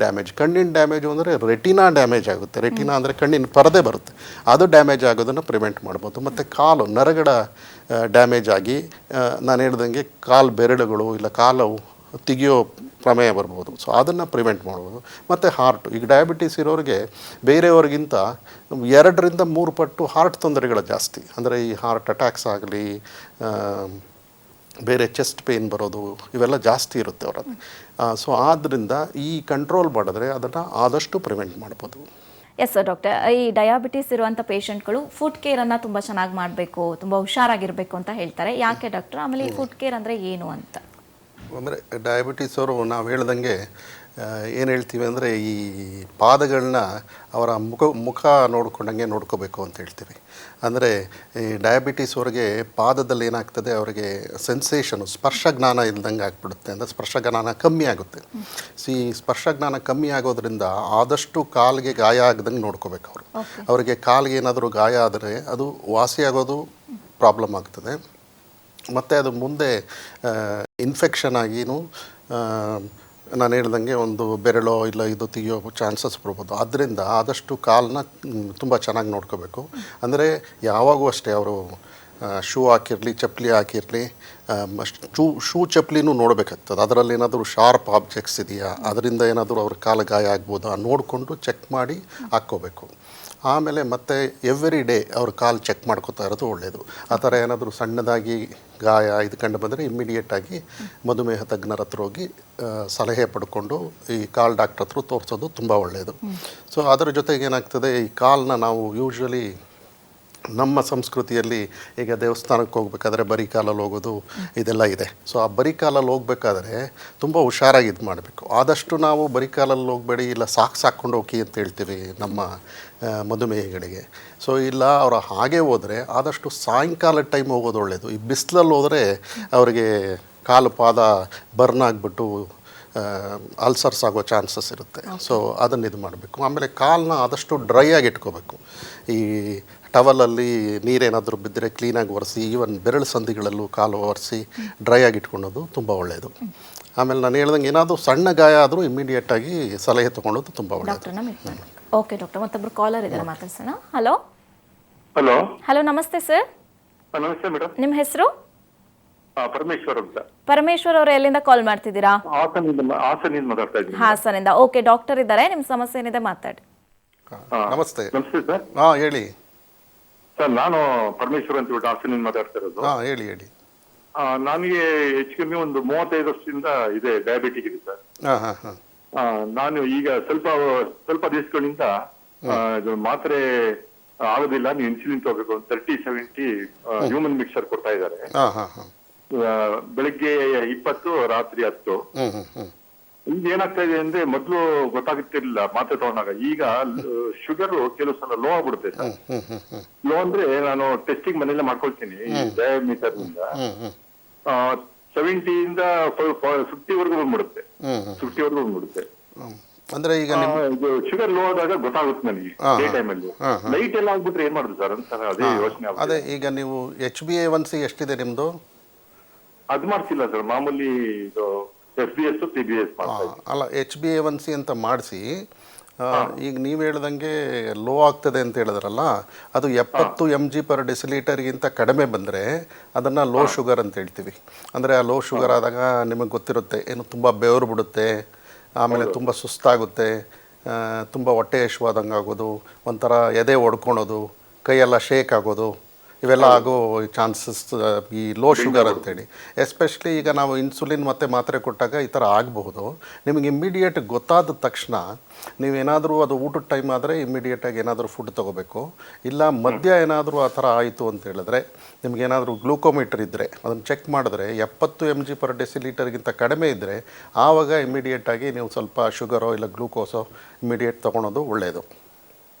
ಡ್ಯಾಮೇಜು ಅಂದರೆ ರೆಟಿನಾ ಡ್ಯಾಮೇಜ್ ಆಗುತ್ತೆ. ರೆಟಿನಾ ಅಂದರೆ ಕಣ್ಣಿನ ಪರದೆ ಬರುತ್ತೆ, ಅದು ಡ್ಯಾಮೇಜ್ ಆಗೋದನ್ನು ಪ್ರಿವೆಂಟ್ ಮಾಡ್ಬೋದು. ಮತ್ತು ಕಾಲು ನರಗಳ ಡ್ಯಾಮೇಜ್ ಆಗಿ ನಾನು ಹೇಳ್ದಂಗೆ ಕಾಲು ಬೆರಳುಗಳು ಇಲ್ಲ ಕಾಲು ತೆಗಿಯೋ ಪ್ರಮೇಯ ಬರ್ಬೋದು. ಸೊ ಅದನ್ನು ಪ್ರಿವೆಂಟ್ ಮಾಡ್ಬೋದು. ಮತ್ತು ಹಾರ್ಟು, ಈಗ ಡಯಾಬಿಟೀಸ್ ಇರೋರಿಗೆ ಬೇರೆಯವ್ರಿಗಿಂತ 2ರಿಂದ 3 ಪಟ್ಟು ಹಾರ್ಟ್ ತೊಂದರೆಗಳು ಜಾಸ್ತಿ. ಅಂದರೆ ಈ ಹಾರ್ಟ್ ಅಟ್ಯಾಕ್ಸ್ ಆಗಲಿ, ಬೇರೆ ಚೆಸ್ಟ್ ಪೇಯ್ನ್ ಬರೋದು, ಇವೆಲ್ಲ ಜಾಸ್ತಿ ಇರುತ್ತೆ ಅವರಲ್ಲಿ. ಸೊ ಆದ್ದರಿಂದ ಈ ಕಂಟ್ರೋಲ್ ಮಾಡಿದ್ರೆ ಅದನ್ನು ಆದಷ್ಟು ಪ್ರಿವೆಂಟ್ ಮಾಡ್ಬೋದು. ಎಸ್ ಡಾಕ್ಟರ್, ಈ ಡಯಾಬಿಟಿಸ್ ಇರುವಂಥ ಪೇಷಂಟ್ಗಳು ಫುಡ್ ಕೇರನ್ನು ತುಂಬ ಚೆನ್ನಾಗಿ ಮಾಡಬೇಕು, ತುಂಬ ಹುಷಾರಾಗಿರಬೇಕು ಅಂತ ಹೇಳ್ತಾರೆ. ಯಾಕೆ ಡಾಕ್ಟರ್? ಆಮೇಲೆ ಈ ಫುಡ್ ಕೇರ್ ಅಂದರೆ ಏನು ಅಂತ? ಅಂದರೆ ಡಯಾಬಿಟೀಸ್ ಅವರು ನಾವು ಹೇಳ್ದಂಗೆ ಏನು ಹೇಳ್ತೀವಿ ಅಂದರೆ ಈ ಪಾದಗಳನ್ನ ಅವರ ಮುಖ ನೋಡ್ಕೊಂಡಂಗೆ ನೋಡ್ಕೋಬೇಕು ಅಂತ ಹೇಳ್ತೀವಿ. ಅಂದರೆ ಈ ಡಯಾಬಿಟೀಸ್ ಅವ್ರಿಗೆ ಪಾದದಲ್ಲಿ ಏನಾಗ್ತದೆ, ಅವರಿಗೆ ಸೆನ್ಸೇಷನು, ಸ್ಪರ್ಶಜ್ಞಾನ ಇಲ್ದಂಗೆ ಆಗಿಬಿಡುತ್ತೆ. ಅಂದರೆ ಸ್ಪರ್ಶಜ್ಞಾನ ಕಮ್ಮಿ ಆಗುತ್ತೆ. ಸ್ಪರ್ಶಜ್ಞಾನ ಕಮ್ಮಿ ಆಗೋದ್ರಿಂದ ಆದಷ್ಟು ಕಾಲಿಗೆ ಗಾಯ ಆಗದಂಗೆ ನೋಡ್ಕೋಬೇಕು ಅವರು. ಅವರಿಗೆ ಕಾಲಿಗೆ ಏನಾದರೂ ಗಾಯ ಆದರೆ ಅದು ವಾಸಿಯಾಗೋದು ಪ್ರಾಬ್ಲಮ್ ಆಗ್ತದೆ. ಮತ್ತು ಅದು ಮುಂದೆ ಇನ್ಫೆಕ್ಷನ್ ಆಗಿನೂ ನಾನು ಹೇಳ್ದಂಗೆ ಒಂದು ಬೆರಳೋ ಇಲ್ಲ ಇದು ತೆಗಿಯೋ ಚಾನ್ಸಸ್ ಬರ್ಬೋದು. ಆದ್ದರಿಂದ ಆದಷ್ಟು ಕಾಲನ್ನ ತುಂಬ ಚೆನ್ನಾಗಿ ನೋಡ್ಕೋಬೇಕು. ಅಂದರೆ ಯಾವಾಗೂ ಅಷ್ಟೇ ಅವರು ಶೂ ಹಾಕಿರಲಿ, ಚಪ್ಪಲಿ ಹಾಕಿರಲಿ, ಶೂ ಚಪ್ಪಲಿನೂ ನೋಡಬೇಕಾಗ್ತದೆ. ಅದರಲ್ಲಿ ಏನಾದರೂ ಶಾರ್ಪ್ ಆಬ್ಜೆಕ್ಟ್ಸ್ ಇದೆಯಾ, ಅದರಿಂದ ಏನಾದರೂ ಅವ್ರ ಕಾಲು ಗಾಯ ಆಗ್ಬೋದಾ ನೋಡಿಕೊಂಡು ಚೆಕ್ ಮಾಡಿ ಹಾಕ್ಕೋಬೇಕು. ಆಮೇಲೆ ಮತ್ತೆ ಎವ್ರಿ ಡೇ ಅವ್ರ ಕಾಲು ಚೆಕ್ ಮಾಡ್ಕೋತಾ ಇರೋದು ಒಳ್ಳೆಯದು. ಆ ಥರ ಏನಾದರೂ ಸಣ್ಣದಾಗಿ ಗಾಯ ಇದು ಕಂಡು ಬಂದರೆ ಇಮ್ಮಿಡಿಯೇಟಾಗಿ ಮಧುಮೇಹ ತಜ್ಞರ ಹತ್ರ ಹೋಗಿ ಸಲಹೆ ಪಡ್ಕೊಂಡು ಈ ಕಾಲು ಡಾಕ್ಟ್ರ್ ಹತ್ರ ತೋರಿಸೋದು ತುಂಬ ಒಳ್ಳೆಯದು. ಸೊ ಅದರ ಜೊತೆಗೆ ಏನಾಗ್ತದೆ, ಈ ಕಾಲನ್ನ ನಾವು ಯೂಶ್ವಲಿ ನಮ್ಮ ಸಂಸ್ಕೃತಿಯಲ್ಲಿ ಈಗ ದೇವಸ್ಥಾನಕ್ಕೆ ಹೋಗ್ಬೇಕಾದ್ರೆ ಬರೀ ಕಾಲಲ್ಲಿ ಹೋಗೋದು ಇದೆಲ್ಲ ಇದೆ. ಸೊ ಆ ಬರೀ ಕಾಲಲ್ಲಿ ಹೋಗ್ಬೇಕಾದ್ರೆ ತುಂಬ ಹುಷಾರಾಗಿ ಇದು ಮಾಡಬೇಕು. ಆದಷ್ಟು ನಾವು ಬರೀ ಕಾಲಲ್ಲಿ ಹೋಗಬೇಡಿ, ಇಲ್ಲ ಸಾಕೊಂಡು ಹೋಗಿ ಅಂತ ಹೇಳ್ತೀವಿ ನಮ್ಮ ಮಧುಮೇಹಿಗಳಿಗೆ. ಸೊ ಇಲ್ಲ ಅವರು ಹಾಗೆ ಹೋದರೆ ಆದಷ್ಟು ಸಾಯಂಕಾಲ ಟೈಮ್ ಹೋಗೋದು ಒಳ್ಳೆಯದು. ಈ ಬಿಸಿಲಲ್ಲಿ ಹೋದರೆ ಅವರಿಗೆ ಕಾಲು ಪಾದ ಬರ್ನ್ ಆಗಿಬಿಟ್ಟು ಅಲ್ಸರ್ಸ್ ಆಗೋ ಚಾನ್ಸಸ್ ಇರುತ್ತೆ. ಸೊ ಅದನ್ನು ಇದು ಮಾಡಬೇಕು. ಆಮೇಲೆ ಕಾಲನ್ನ ಆದಷ್ಟು ಡ್ರೈ ಆಗಿ ಇಟ್ಕೋಬೇಕು. ಈ ಟವಲಲ್ಲಿ ನೀರೇನಾದರೂ ಬಿದ್ದರೆ ಕ್ಲೀನಾಗಿ ಒರೆಸಿ, ಈವನ್ ಬೆರಳು ಸಂಧಿಗಳಲ್ಲೂ ಕಾಲು ಒರೆಸಿ ಡ್ರೈ ಆಗಿ ಇಟ್ಕೊಳ್ಳೋದು ತುಂಬ ಒಳ್ಳೆಯದು. ಆಮೇಲೆ ನಾನು ಹೇಳ್ದಂಗೆ ಏನಾದರೂ ಸಣ್ಣ ಗಾಯ ಆದರೂ ಇಮ್ಮಿಡಿಯೇಟಾಗಿ ಸಲಹೆ ತೊಗೊಳೋದು ತುಂಬ ಒಳ್ಳೆಯದು. ಓಕೆ ಡಾಕ್ಟರ್, ಮತ್ತೊಬ್ಬರು ಕಾಲರ್ ಇದ್ದಾರೆ, ಮಾತಾಡ್ಸೋಣ. ಹಲೋ ಹಲೋ ಹಲೋ, ನಮಸ್ತೆ ಸರ್. ನಮಸ್ತೆ ಮೇಡಮ್. ನಿಮ್ಮ ಹೆಸರು? ಪರಮೇಶ್ವರ್ ಅಂತ. ಪರಮೇಶ್ವರ್ ಅವರು ಎಲ್ಲಿಂದ ಕಾಲ್ ಮಾಡ್ತಿದ್ದೀರಾ? ಹಾಸನಿಂದ ಮಾತಾಡ್ತಾ ಇದ್ದೀನಿ. ಹಾಸನಿಂದ. ಓಕೆ, ಡಾಕ್ಟರ್ ಇದ್ದಾರೆ, ನಿಮ್ಮ ಸಮಸ್ಯೆ ಏನಿದೆ ಮಾತಾಡಿ. ನಮಸ್ತೆ. ನಮಸ್ತೆ ಸರ್. ಹಾಂ ಹೇಳಿ ಸರ್, ನಾನು ಪರಮೇಶ್ವರ್ ಅಂತ ಹೇಳ್ಬಿಟ್ಟು ಹಾಸನಿಂದ ಮಾತಾಡ್ತಾ ಇರೋದು. ಹಾಂ ಹೇಳಿ. ನನಗೆ ಹೆಚ್ಚು ಕಮ್ಮಿ ಒಂದು 35 ವರ್ಷದಿಂದ ಇದೆ, ಡಯಾಬಿಟಿಕ್ ಇದೆ ಸರ್. ನಾನು ಈಗ ಸ್ವಲ್ಪ ದಿವಸಗಳಿಂದ ಮಾತ್ರೆ ಆಗೋದಿಲ್ಲ, ನೀವು ಇನ್ಸುಲಿನ್ ತಗೋಬೇಕು, 30-70 ಹ್ಯೂಮನ್ ಮಿಕ್ಸರ್ ಕೊಡ್ತಾ ಇದ್ದಾರೆ. ಬೆಳಿಗ್ಗೆ 20, ರಾತ್ರಿ 10. ಈಗ ಏನಾಗ್ತಾ ಇದೆ ಅಂದ್ರೆ ಮೊದ್ಲು ಗೊತ್ತಾಗುತ್ತಿರ್ಲಿಲ್ಲ ಮಾತ್ರೆ ತಗೊಂಡಾಗ. ಈಗ ಶುಗರ್ ಕೆಲವು ಸಲ ಲೋ ಆಗ್ಬಿಡುತ್ತೆ ಸರ್. ಲೋ ಅಂದ್ರೆ ನಾನು ಟೆಸ್ಟಿಂಗ್ ಮನೆಯಲ್ಲ ಮಾಡ್ಕೊಳ್ತೀನಿ ಡಯಾಮೀಟರ್ ನಿಂದ. 70 50 ವರೆಗೂ ಬಂದ್ಬಿಡುತ್ತೆ. 50 ವರೆಗೂ ಬಂದ್ಬಿಡುತ್ತೆ. ಅಂದ್ರೆ ಈಗ ಶುಗರ್ ಲೋ ಆದಾಗ ಗೊತ್ತಾಗುತ್ತೆ ನನಗೆ ಡೇ ಟೈಮಲ್ಲಿ. ಲೈಟ್ ಎಲ್ಲ ಆಗ್ಬಿಟ್ರೆ ಏನ್ ಮಾಡುದು ಸರ್ ಅಂತ ಅದೇ ಯೋಚನೆ. ಅದೇ ಈಗ ನೀವು HbA1c ಎಷ್ಟಿದೆ ನಿಮ್ದು? ಅದು ಮಾಡ್ಸಿಲ್ಲ ಸರ್, ಮಾಮೂಲಿ ಇದು FBS PBS ಅಲ್ಲ, HbA1c ಅಂತ ಮಾಡಿಸಿ. ಈಗ ನೀವು ಹೇಳ್ದಂಗೆ ಲೋ ಆಗ್ತದೆ ಅಂತ ಹೇಳಿದ್ರಲ್ಲ, ಅದು 70 mg/dL ಕಡಿಮೆ ಬಂದರೆ ಅದನ್ನು ಲೋ ಶುಗರ್ ಅಂತ ಹೇಳ್ತೀವಿ. ಅಂದರೆ ಆ ಲೋ ಶುಗರ್ ಆದಾಗ ನಿಮಗೆ ಗೊತ್ತಿರುತ್ತೆ, ಏನು ತುಂಬ ಬೆವರು ಬಿಡುತ್ತೆ, ಆಮೇಲೆ ತುಂಬ ಸುಸ್ತಾಗುತ್ತೆ, ತುಂಬ ಹೊಟ್ಟೆ ಹಶ್ವಾದಂಗೆ ಆಗೋದು, ಒಂಥರ ಎದೆ ಒಡ್ಕೊಳೋದು, ಕೈಯೆಲ್ಲ ಶೇಕ್ ಆಗೋದು, ಇವೆಲ್ಲ ಆಗೋ ಚಾನ್ಸಸ್ ಈ ಲೋ ಶುಗರ್ ಅಂತೇಳಿ. ಎಸ್ಪೆಷಲಿ ಈಗ ನಾವು ಇನ್ಸುಲಿನ್ ಮತ್ತು ಮಾತ್ರೆ ಕೊಟ್ಟಾಗ ಈ ಥರ ಆಗಬಹುದು. ನಿಮಗೆ ಇಮ್ಮಿಡಿಯೇಟ್ ಗೊತ್ತಾದ ತಕ್ಷಣ ನೀವೇನಾದರೂ ಅದು ಊಟದ ಟೈಮ್ ಆದರೆ ಇಮ್ಮಿಡಿಯೇಟಾಗಿ ಏನಾದರೂ ಫುಡ್ ತೊಗೋಬೇಕು. ಇಲ್ಲ ಮಧ್ಯ ಏನಾದರೂ ಆ ಥರ ಆಯಿತು ಅಂತ ಹೇಳಿದ್ರೆ ನಿಮಗೇನಾದರೂ ಗ್ಲೂಕೋಮೀಟರ್ ಇದ್ದರೆ ಅದನ್ನು ಚೆಕ್ ಮಾಡಿದ್ರೆ 70 mg/dL ಕಡಿಮೆ ಇದ್ದರೆ ಆವಾಗ ಇಮ್ಮಿಡಿಯೇಟಾಗಿ ನೀವು ಸ್ವಲ್ಪ ಶುಗರೋ ಇಲ್ಲ ಗ್ಲೂಕೋಸೋ ಇಮ್ಮಿಡಿಯೇಟ್ ತೊಗೊಳೋದು ಒಳ್ಳೆಯದು.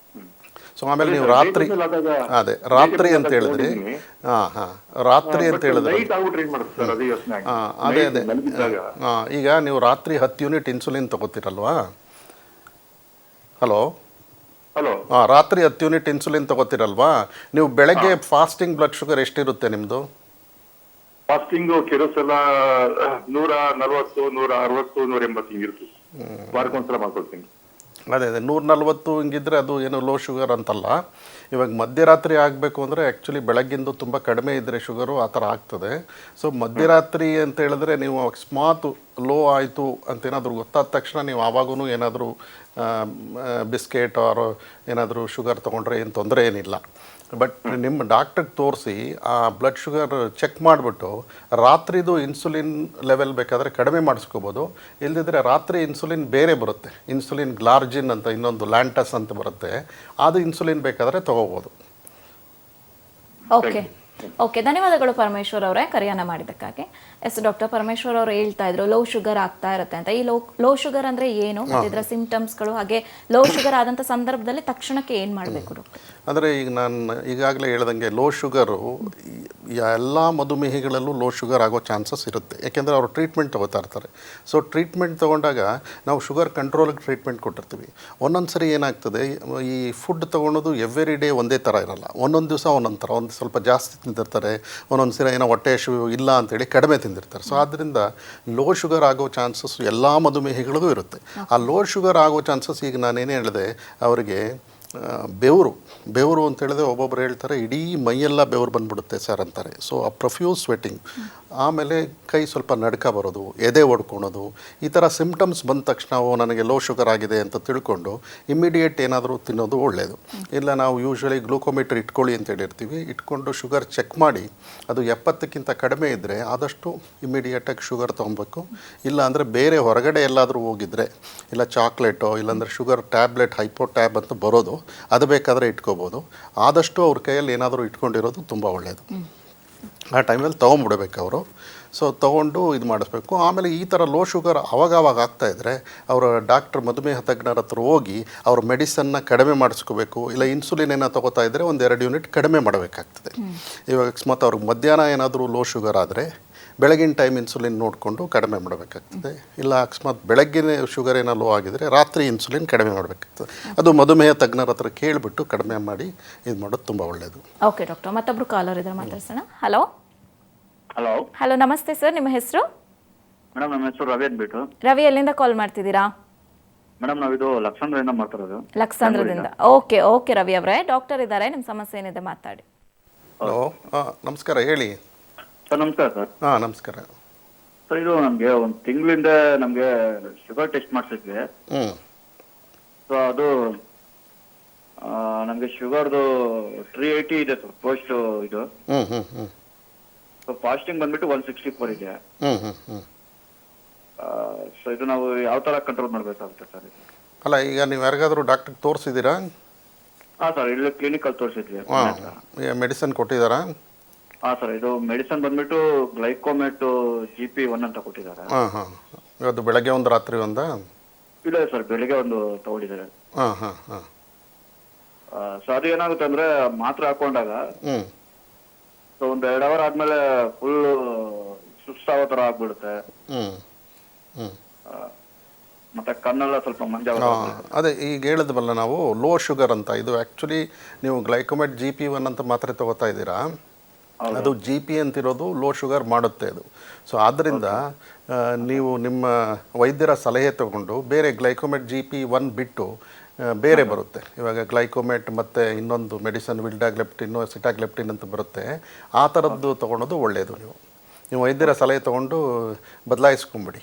ಸೊ ಆಮೇಲೆ ನೀವು ರಾತ್ರಿ ರಾತ್ರಿ ಅಂತ ಹೇಳಿದ್ರಿ. ರಾತ್ರಿ ಅಂತ ಹೇಳಿದ್ರೆ ಅದೇ ಈಗ ನೀವು ರಾತ್ರಿ 10 ಯೂನಿಟ್ ಇನ್ಸುಲಿನ್ ತಗೋತೀರಲ್ವಾ? ಹಲೋ, ರಾತ್ರಿ 10 ಯೂನಿಟ್ ಇನ್ಸುಲಿನ್ ತಗೋತೀರಲ್ವಾ? ನೀವು ಬೆಳಗ್ಗೆ ಫಾಸ್ಟಿಂಗ್ ಬ್ಲಡ್ ಶುಗರ್ ಎಷ್ಟಿರುತ್ತೆ ನಿಮ್ಮದು? ಫಾಸ್ಟಿಂಗ್ ಕೆಲವು ಸಲ 140, 160, 180 ಇರುತ್ತೆ. ವಾರಕ್ಕೊಂದ್ಸಲ ಮಾಡ್ಕೊಳ್ತೀನಿ. ಅದೇ 140 ಹಿಂಗಿದ್ರೆ ಅದು ಏನು ಲೋ ಶುಗರ್ ಅಂತಲ್ಲ. ಇವಾಗ ಮಧ್ಯರಾತ್ರಿ ಆಗಬೇಕು ಅಂದರೆ ಆ್ಯಕ್ಚುಲಿ ಬೆಳಗ್ಗಿಂದು ತುಂಬ ಕಡಿಮೆ ಇದ್ದರೆ ಶುಗರು ಆ ಥರ ಆಗ್ತದೆ. ಸೊ ಮಧ್ಯರಾತ್ರಿ ಅಂತ ಹೇಳಿದ್ರೆ ನೀವು ಅಕಸ್ಮಾತ್ ಲೋ ಆಯಿತು ಅಂತೇನಾದರೂ ಗೊತ್ತಾದ ತಕ್ಷಣ ನೀವು ಆವಾಗೂ ಏನಾದರೂ ಬಿಸ್ಕೆಟ್ ಆರು ಏನಾದರೂ ಶುಗರ್ ತೊಗೊಂಡ್ರೆ ಏನು ತೊಂದರೆ ಏನಿಲ್ಲ. ಬಟ್ ನಿಮ್ಮ ಡಾಕ್ಟ್ರಿಗೆ ತೋರಿಸಿ ಆ ಬ್ಲಡ್ ಶುಗರ್ ಚೆಕ್ ಮಾಡಿಬಿಟ್ಟು ರಾತ್ರಿದು ಇನ್ಸುಲಿನ್ ಲೆವೆಲ್ ಬೇಕಾದರೆ ಕಡಿಮೆ ಮಾಡಿಸ್ಕೋಬೋದು. ಇಲ್ಲದಿದ್ದರೆ ರಾತ್ರಿ ಇನ್ಸುಲಿನ್ ಬೇರೆ ಬರುತ್ತೆ, ಇನ್ಸುಲಿನ್ ಗ್ಲಾರ್ಜಿನ್ ಅಂತ ಇನ್ನೊಂದು ಲ್ಯಾಂಟಸ್ ಅಂತ ಬರುತ್ತೆ, ಅದು ಇನ್ಸುಲಿನ್ ಬೇಕಾದರೆ ತೊಗೋಬೋದು. ಓಕೆ, ಧನ್ಯವಾದಗಳು ಪರಮೇಶ್ವರ್ ಅವರೇ ಕರೆಯನ್ನ ಮಾಡಿದ್ದಕ್ಕಾಗಿ. ಡಾಕ್ಟರ್ ಪರಮೇಶ್ವರ್ ಅವರು ಹೇಳ್ತಾ ಇದ್ರು ಲೋ ಶುಗರ್ ಆಗ್ತಾ ಇರುತ್ತೆ ಅಂತ. ಈ ಲೋ ಶುಗರ್ ಅಂದ್ರೆ ಏನು, ಇದರ ಸಿಂಪ್ಟಮ್ಸ್ಗಳು, ಹಾಗೆ ಲೋ ಶುಗರ್ ಆದಂಥ ಸಂದರ್ಭದಲ್ಲಿ ತಕ್ಷಣಕ್ಕೆ ಏನು ಮಾಡಬೇಕು ಡಾಕ್ಟರ್? ಅಂದರೆ ಈಗ ನಾನು ಈಗಾಗಲೇ ಹೇಳ್ದಂಗೆ ಲೋ ಶುಗರು ಎಲ್ಲ ಮಧುಮೇಹಿಗಳಲ್ಲೂ ಲೋ ಶುಗರ್ ಆಗೋ ಚಾನ್ಸಸ್ ಇರುತ್ತೆ. ಯಾಕೆಂದರೆ ಅವರು ಟ್ರೀಟ್ಮೆಂಟ್ ತೊಗೋತಾ ಇರ್ತಾರೆ. ಸೊ ಟ್ರೀಟ್ಮೆಂಟ್ ತೊಗೊಂಡಾಗ ನಾವು ಶುಗರ್ ಕಂಟ್ರೋಲಿಗೆ ಟ್ರೀಟ್ಮೆಂಟ್ ಕೊಟ್ಟಿರ್ತೀವಿ. ಒಂದೊಂದು ಸರಿ ಏನಾಗ್ತದೆ, ಈ ಫುಡ್ ತೊಗೊಳೋದು ಎವ್ರಿ ಡೇ ಒಂದೇ ಥರ ಇರಲ್ಲ. ಒಂದೊಂದು ದಿವಸ ಒಂದೊಂದು ಥರ, ಒಂದು ಸ್ವಲ್ಪ ಜಾಸ್ತಿ ತಿಂದಿರ್ತಾರೆ, ಒಂದೊಂದು ಸರಿ ಏನೋ ಹೊಟ್ಟೆ ಹಸಿವು ಇಲ್ಲ ಅಂತೇಳಿ ಕಡಿಮೆ ತಿಂದಿರ್ತಾರೆ. ಸೊ ಆದ್ದರಿಂದ ಲೋ ಶುಗರ್ ಆಗೋ ಚಾನ್ಸಸ್ ಎಲ್ಲ ಮಧುಮೇಹಿಗಳಿಗೂ ಇರುತ್ತೆ. ಆ ಲೋ ಶುಗರ್ ಆಗೋ ಚಾನ್ಸಸ್ ಈಗ ನಾನೇನೇ ಹೇಳಿದೆ, ಅವರಿಗೆ ಬೆವರು ಅಂತ ಹೇಳಿದ್ರೆ ಒಬ್ಬೊಬ್ರು ಹೇಳ್ತಾರೆ ಇಡೀ ಮೈಯೆಲ್ಲ ಬೆವರು ಬಂದುಬಿಡುತ್ತೆ ಸರ್ ಅಂತಾರೆ. ಸೊ ಆ ಪ್ರೊಫ್ಯೂಸ್ ಸ್ವೆಟ್ಟಿಂಗ್, ಆಮೇಲೆ ಕೈ ಸ್ವಲ್ಪ ನಡ್ಕ ಬರೋದು, ಎದೆ ಒಡ್ಕೊಳೋದು, ಈ ಥರ ಸಿಮ್ಟಮ್ಸ್ ಬಂದ ತಕ್ಷಣ ನನಗೆ ಲೋ ಶುಗರ್ ಆಗಿದೆ ಅಂತ ತಿಳ್ಕೊಂಡು ಇಮ್ಮಿಡಿಯೇಟ್ ಏನಾದರೂ ತಿನ್ನೋದು ಒಳ್ಳೆಯದು. ಇಲ್ಲ ನಾವು ಯೂಶ್ವಲಿ ಗ್ಲೂಕೋಮೀಟರ್ ಇಟ್ಕೊಳ್ಳಿ ಅಂತ ಹೇಳಿರ್ತೀವಿ, ಇಟ್ಕೊಂಡು ಶುಗರ್ ಚೆಕ್ ಮಾಡಿ ಅದು 70ಕ್ಕಿಂತ ಕಡಿಮೆ ಇದ್ದರೆ ಆದಷ್ಟು ಇಮ್ಮಿಡಿಯೇಟಾಗಿ ಶುಗರ್ ತೊಗೊಬೇಕು. ಇಲ್ಲ ಅಂದರೆ ಬೇರೆ ಹೊರಗಡೆ ಎಲ್ಲಾದರೂ ಹೋಗಿದ್ರೆ, ಇಲ್ಲ ಚಾಕ್ಲೇಟೋ ಇಲ್ಲಾಂದರೆ ಶುಗರ್ ಟ್ಯಾಬ್ಲೆಟ್ ಹೈಪೋ ಟ್ಯಾಬ್ ಅಂತ ಬರೋದು, ಅದು ಬೇಕಾದರೆ ಇಟ್ಕೋಬೋದು. ಆದಷ್ಟು ಅವ್ರ ಕೈಯಲ್ಲಿ ಏನಾದರೂ ಇಟ್ಕೊಂಡಿರೋದು ತುಂಬ ಒಳ್ಳೆಯದು. ಆ ಟೈಮಲ್ಲಿ ತೊಗೊಂಬಿಡ್ಬೇಕು ಅವರು. ಸೊ ತೊಗೊಂಡು ಇದು ಮಾಡಿಸ್ಬೇಕು. ಆಮೇಲೆ ಈ ಥರ ಲೋ ಶುಗರ್ ಅವಾಗವಾಗ ಆಗ್ತಾಯಿದ್ರೆ ಅವರ ಡಾಕ್ಟ್ರ್ ಮಧುಮೇಹ ತಜ್ಞರ ಹತ್ರ ಹೋಗಿ ಅವ್ರ ಮೆಡಿಸನ್ನ ಕಡಿಮೆ ಮಾಡಿಸ್ಕೋಬೇಕು. ಇಲ್ಲ ಇನ್ಸುಲಿನ್ ಏನೋ ತೊಗೋತಾ ಇದ್ದರೆ 1-2 ಯೂನಿಟ್ ಕಡಿಮೆ ಮಾಡಬೇಕಾಗ್ತದೆ. ಇವಾಗ ಅಕಸ್ಮಾತ್ ಅವ್ರಿಗೆ ಮಧ್ಯಾಹ್ನ ಏನಾದರೂ ಲೋ ಶುಗರ್ ಆದರೆ ಬೆಳಗಿನ ಟೈಮ್ ಇನ್ಸುಲಿನ್ ನೋಡಿಕೊಂಡು ಕಡಿಮೆ ಮಾಡಬೇಕಾಗ್ತದೆ. ಇಲ್ಲ ಅಕಸ್ಮಾತ್ ಬೆಳಗ್ಗಿನ ಶುಗರ್ ಏನೋ ಲೋ ಆಗಿದರೆ ರಾತ್ರಿ ಇನ್ಸುಲಿನ್ ಕಡಿಮೆ ಮಾಡಬೇಕಾಗ್ತದೆ. ಅದು ಮಧುಮೇಹ ತಜ್ಞರ ಹತ್ರ ಕೇಳಿಬಿಟ್ಟು ಕಡಿಮೆ ಮಾಡಿ ಇದು ಮಾಡೋದು ತುಂಬ ಒಳ್ಳೆಯದು. ಓಕೆ ಡಾಕ್ಟರ್, ಮತ್ತೊಬ್ರು ಕಾಲರ್ ಇದ್ದಾರೆ, ಮಾತಾಡ್ಸೋಣ. ಹಲೋ ಹಲೋ, ನಮಸ್ತೆ ಸರ್, ನಿಮ್ಮ ಹೆಸರು? ಮೇಡಮ್ ನಮ್ಮ ಹೆಸರು ರವಿ ಅಂದ್ಬಿಟ್ಟು. ರವಿ, ಎಲ್ಲಿಂದ ಕಾಲ್ ಮಾಡ್ತಿದ್ದೀರಾ? ಮೇಡಮ್ ನಾವಿದು ಲಕ್ಷಾಂಧ್ರದಿಂದ ಮಾತಾಡೋದು. ಲಕ್ಷಾಂಧ್ರದಿಂದ. ಓಕೆ ರವಿ ಅವರೇ, ಡಾಕ್ಟರ್ ಇದ್ದಾರೆ, ನಿಮ್ಮ ಸಮಸ್ಯೆ ಏನಿದೆ ಮಾತಾಡಿ. ಹಲೋ, ನಮಸ್ಕಾರ, ಹೇಳಿ ಸರ್. ನಮಸ್ಕಾರ ಸರ್. ನಮಸ್ಕಾರ ಸರ್, ಇದು ನಮಗೆ ಒಂದು ತಿಂಗಳಿಂದ ನಮಗೆ ಶುಗರ್ ಟೆಸ್ಟ್ ಮಾಡಿಸಿದ್ವಿ. ಸೊ ಅದು ನಮಗೆ ಶುಗರ್ದು 380 ಇದೆ ಸರ್ ಪೋಸ್ಟ್ ಇದು. ಸೊ ಫಾಸ್ಟಿಂಗ್ ಬಂದ್ಬಿಟ್ಟು 164 ಇದೆ. ಸೊ ಇದು ನಾವು ಯಾವ ತರ ಕಂಟ್ರೋಲ್ ಮಾಡ್ಬೇಕಾಗುತ್ತೆ ಸರ್? ಅಲ್ಲ, ಈಗ ನೀವು ಯಾರಿಗಾದರೂ ಡಾಕ್ಟ್ರಿಗೆ ತೋರಿಸಿದ್ದೀರಾ? ಹಾಂ ಸರ್, ಇಲ್ಲಿ ಕ್ಲಿನಿಕಲ್ಲಿ ತೋರಿಸಿದ್ವಿ. ಮೆಡಿಸಿನ್ ಕೊಟ್ಟಿದ್ದಾರಾ? ಹಾಂ ಸರ್, ಇದು ಮೆಡಿಸನ್ ಬಂದ್ಬಿಟ್ಟು ಗ್ಲೈಕೋಮೆಟ್ GP1 ಅಂತ ಕೊಟ್ಟಿದ್ದಾರೆ. ಅದು ಬೆಳಗ್ಗೆ ಒಂದು ರಾತ್ರಿ ಒಂದಾ? ಇಲ್ಲ ಸರ್, ಬೆಳಿಗ್ಗೆ ಒಂದು ತಗೊಂಡಿದ್ದಾರೆ. ಸೊ ಅದು ಏನಾಗುತ್ತೆ ಅಂದ್ರೆ ಮಾತ್ರೆ ಹಾಕೊಂಡಾಗ ಸೊ ಒಂದು 2 ಅವರ್ ಆದ್ಮೇಲೆ ಫುಲ್ ಸುಸ್ತಾಗೋ ತರ ಆಗ್ಬಿಡುತ್ತೆ. ಮತ್ತೆ ಕಣ್ಣೆಲ್ಲ ಸ್ವಲ್ಪ ಅದೇ ಈಗ ಹೇಳಿದ್ವಲ್ಲ ನಾವು ಲೋ ಶುಗರ್ ಅಂತ. ಇದು ಆ್ಯಕ್ಚುಲಿ ನೀವು ಗ್ಲೈಕೋಮೆಟ್ GP1 ಅಂತ ಮಾತ್ರೆ ತಗೋತಾ ಇದ್ದೀರಾ, ಅದು GP ಅಂತಿರೋದು ಲೋ ಶುಗರ್ ಮಾಡುತ್ತೆ ಅದು. ಸೊ ಆದ್ದರಿಂದ ನೀವು ನಿಮ್ಮ ವೈದ್ಯರ ಸಲಹೆ ತಗೊಂಡು ಬೇರೆ ಗ್ಲೈಕೋಮೆಟ್ GP1 ಬಿಟ್ಟು ಬೇರೆ ಬರುತ್ತೆ. ಇವಾಗ ಗ್ಲೈಕೋಮೆಟ್ ಮತ್ತು ಇನ್ನೊಂದು ಮೆಡಿಸನ್ ವಿಲ್ಡಾಗ್ಲೆಪ್ಟಿನ್, ಸಿಟಾಗ್ಲೆಪ್ಟಿನ್ ಅಂತ ಬರುತ್ತೆ. ಆ ಥರದ್ದು ತೊಗೊಳೋದು ಒಳ್ಳೆಯದು. ನೀವು ವೈದ್ಯರ ಸಲಹೆ ತೊಗೊಂಡು ಬದಲಾಯಿಸ್ಕೊಂಬಿಡಿ.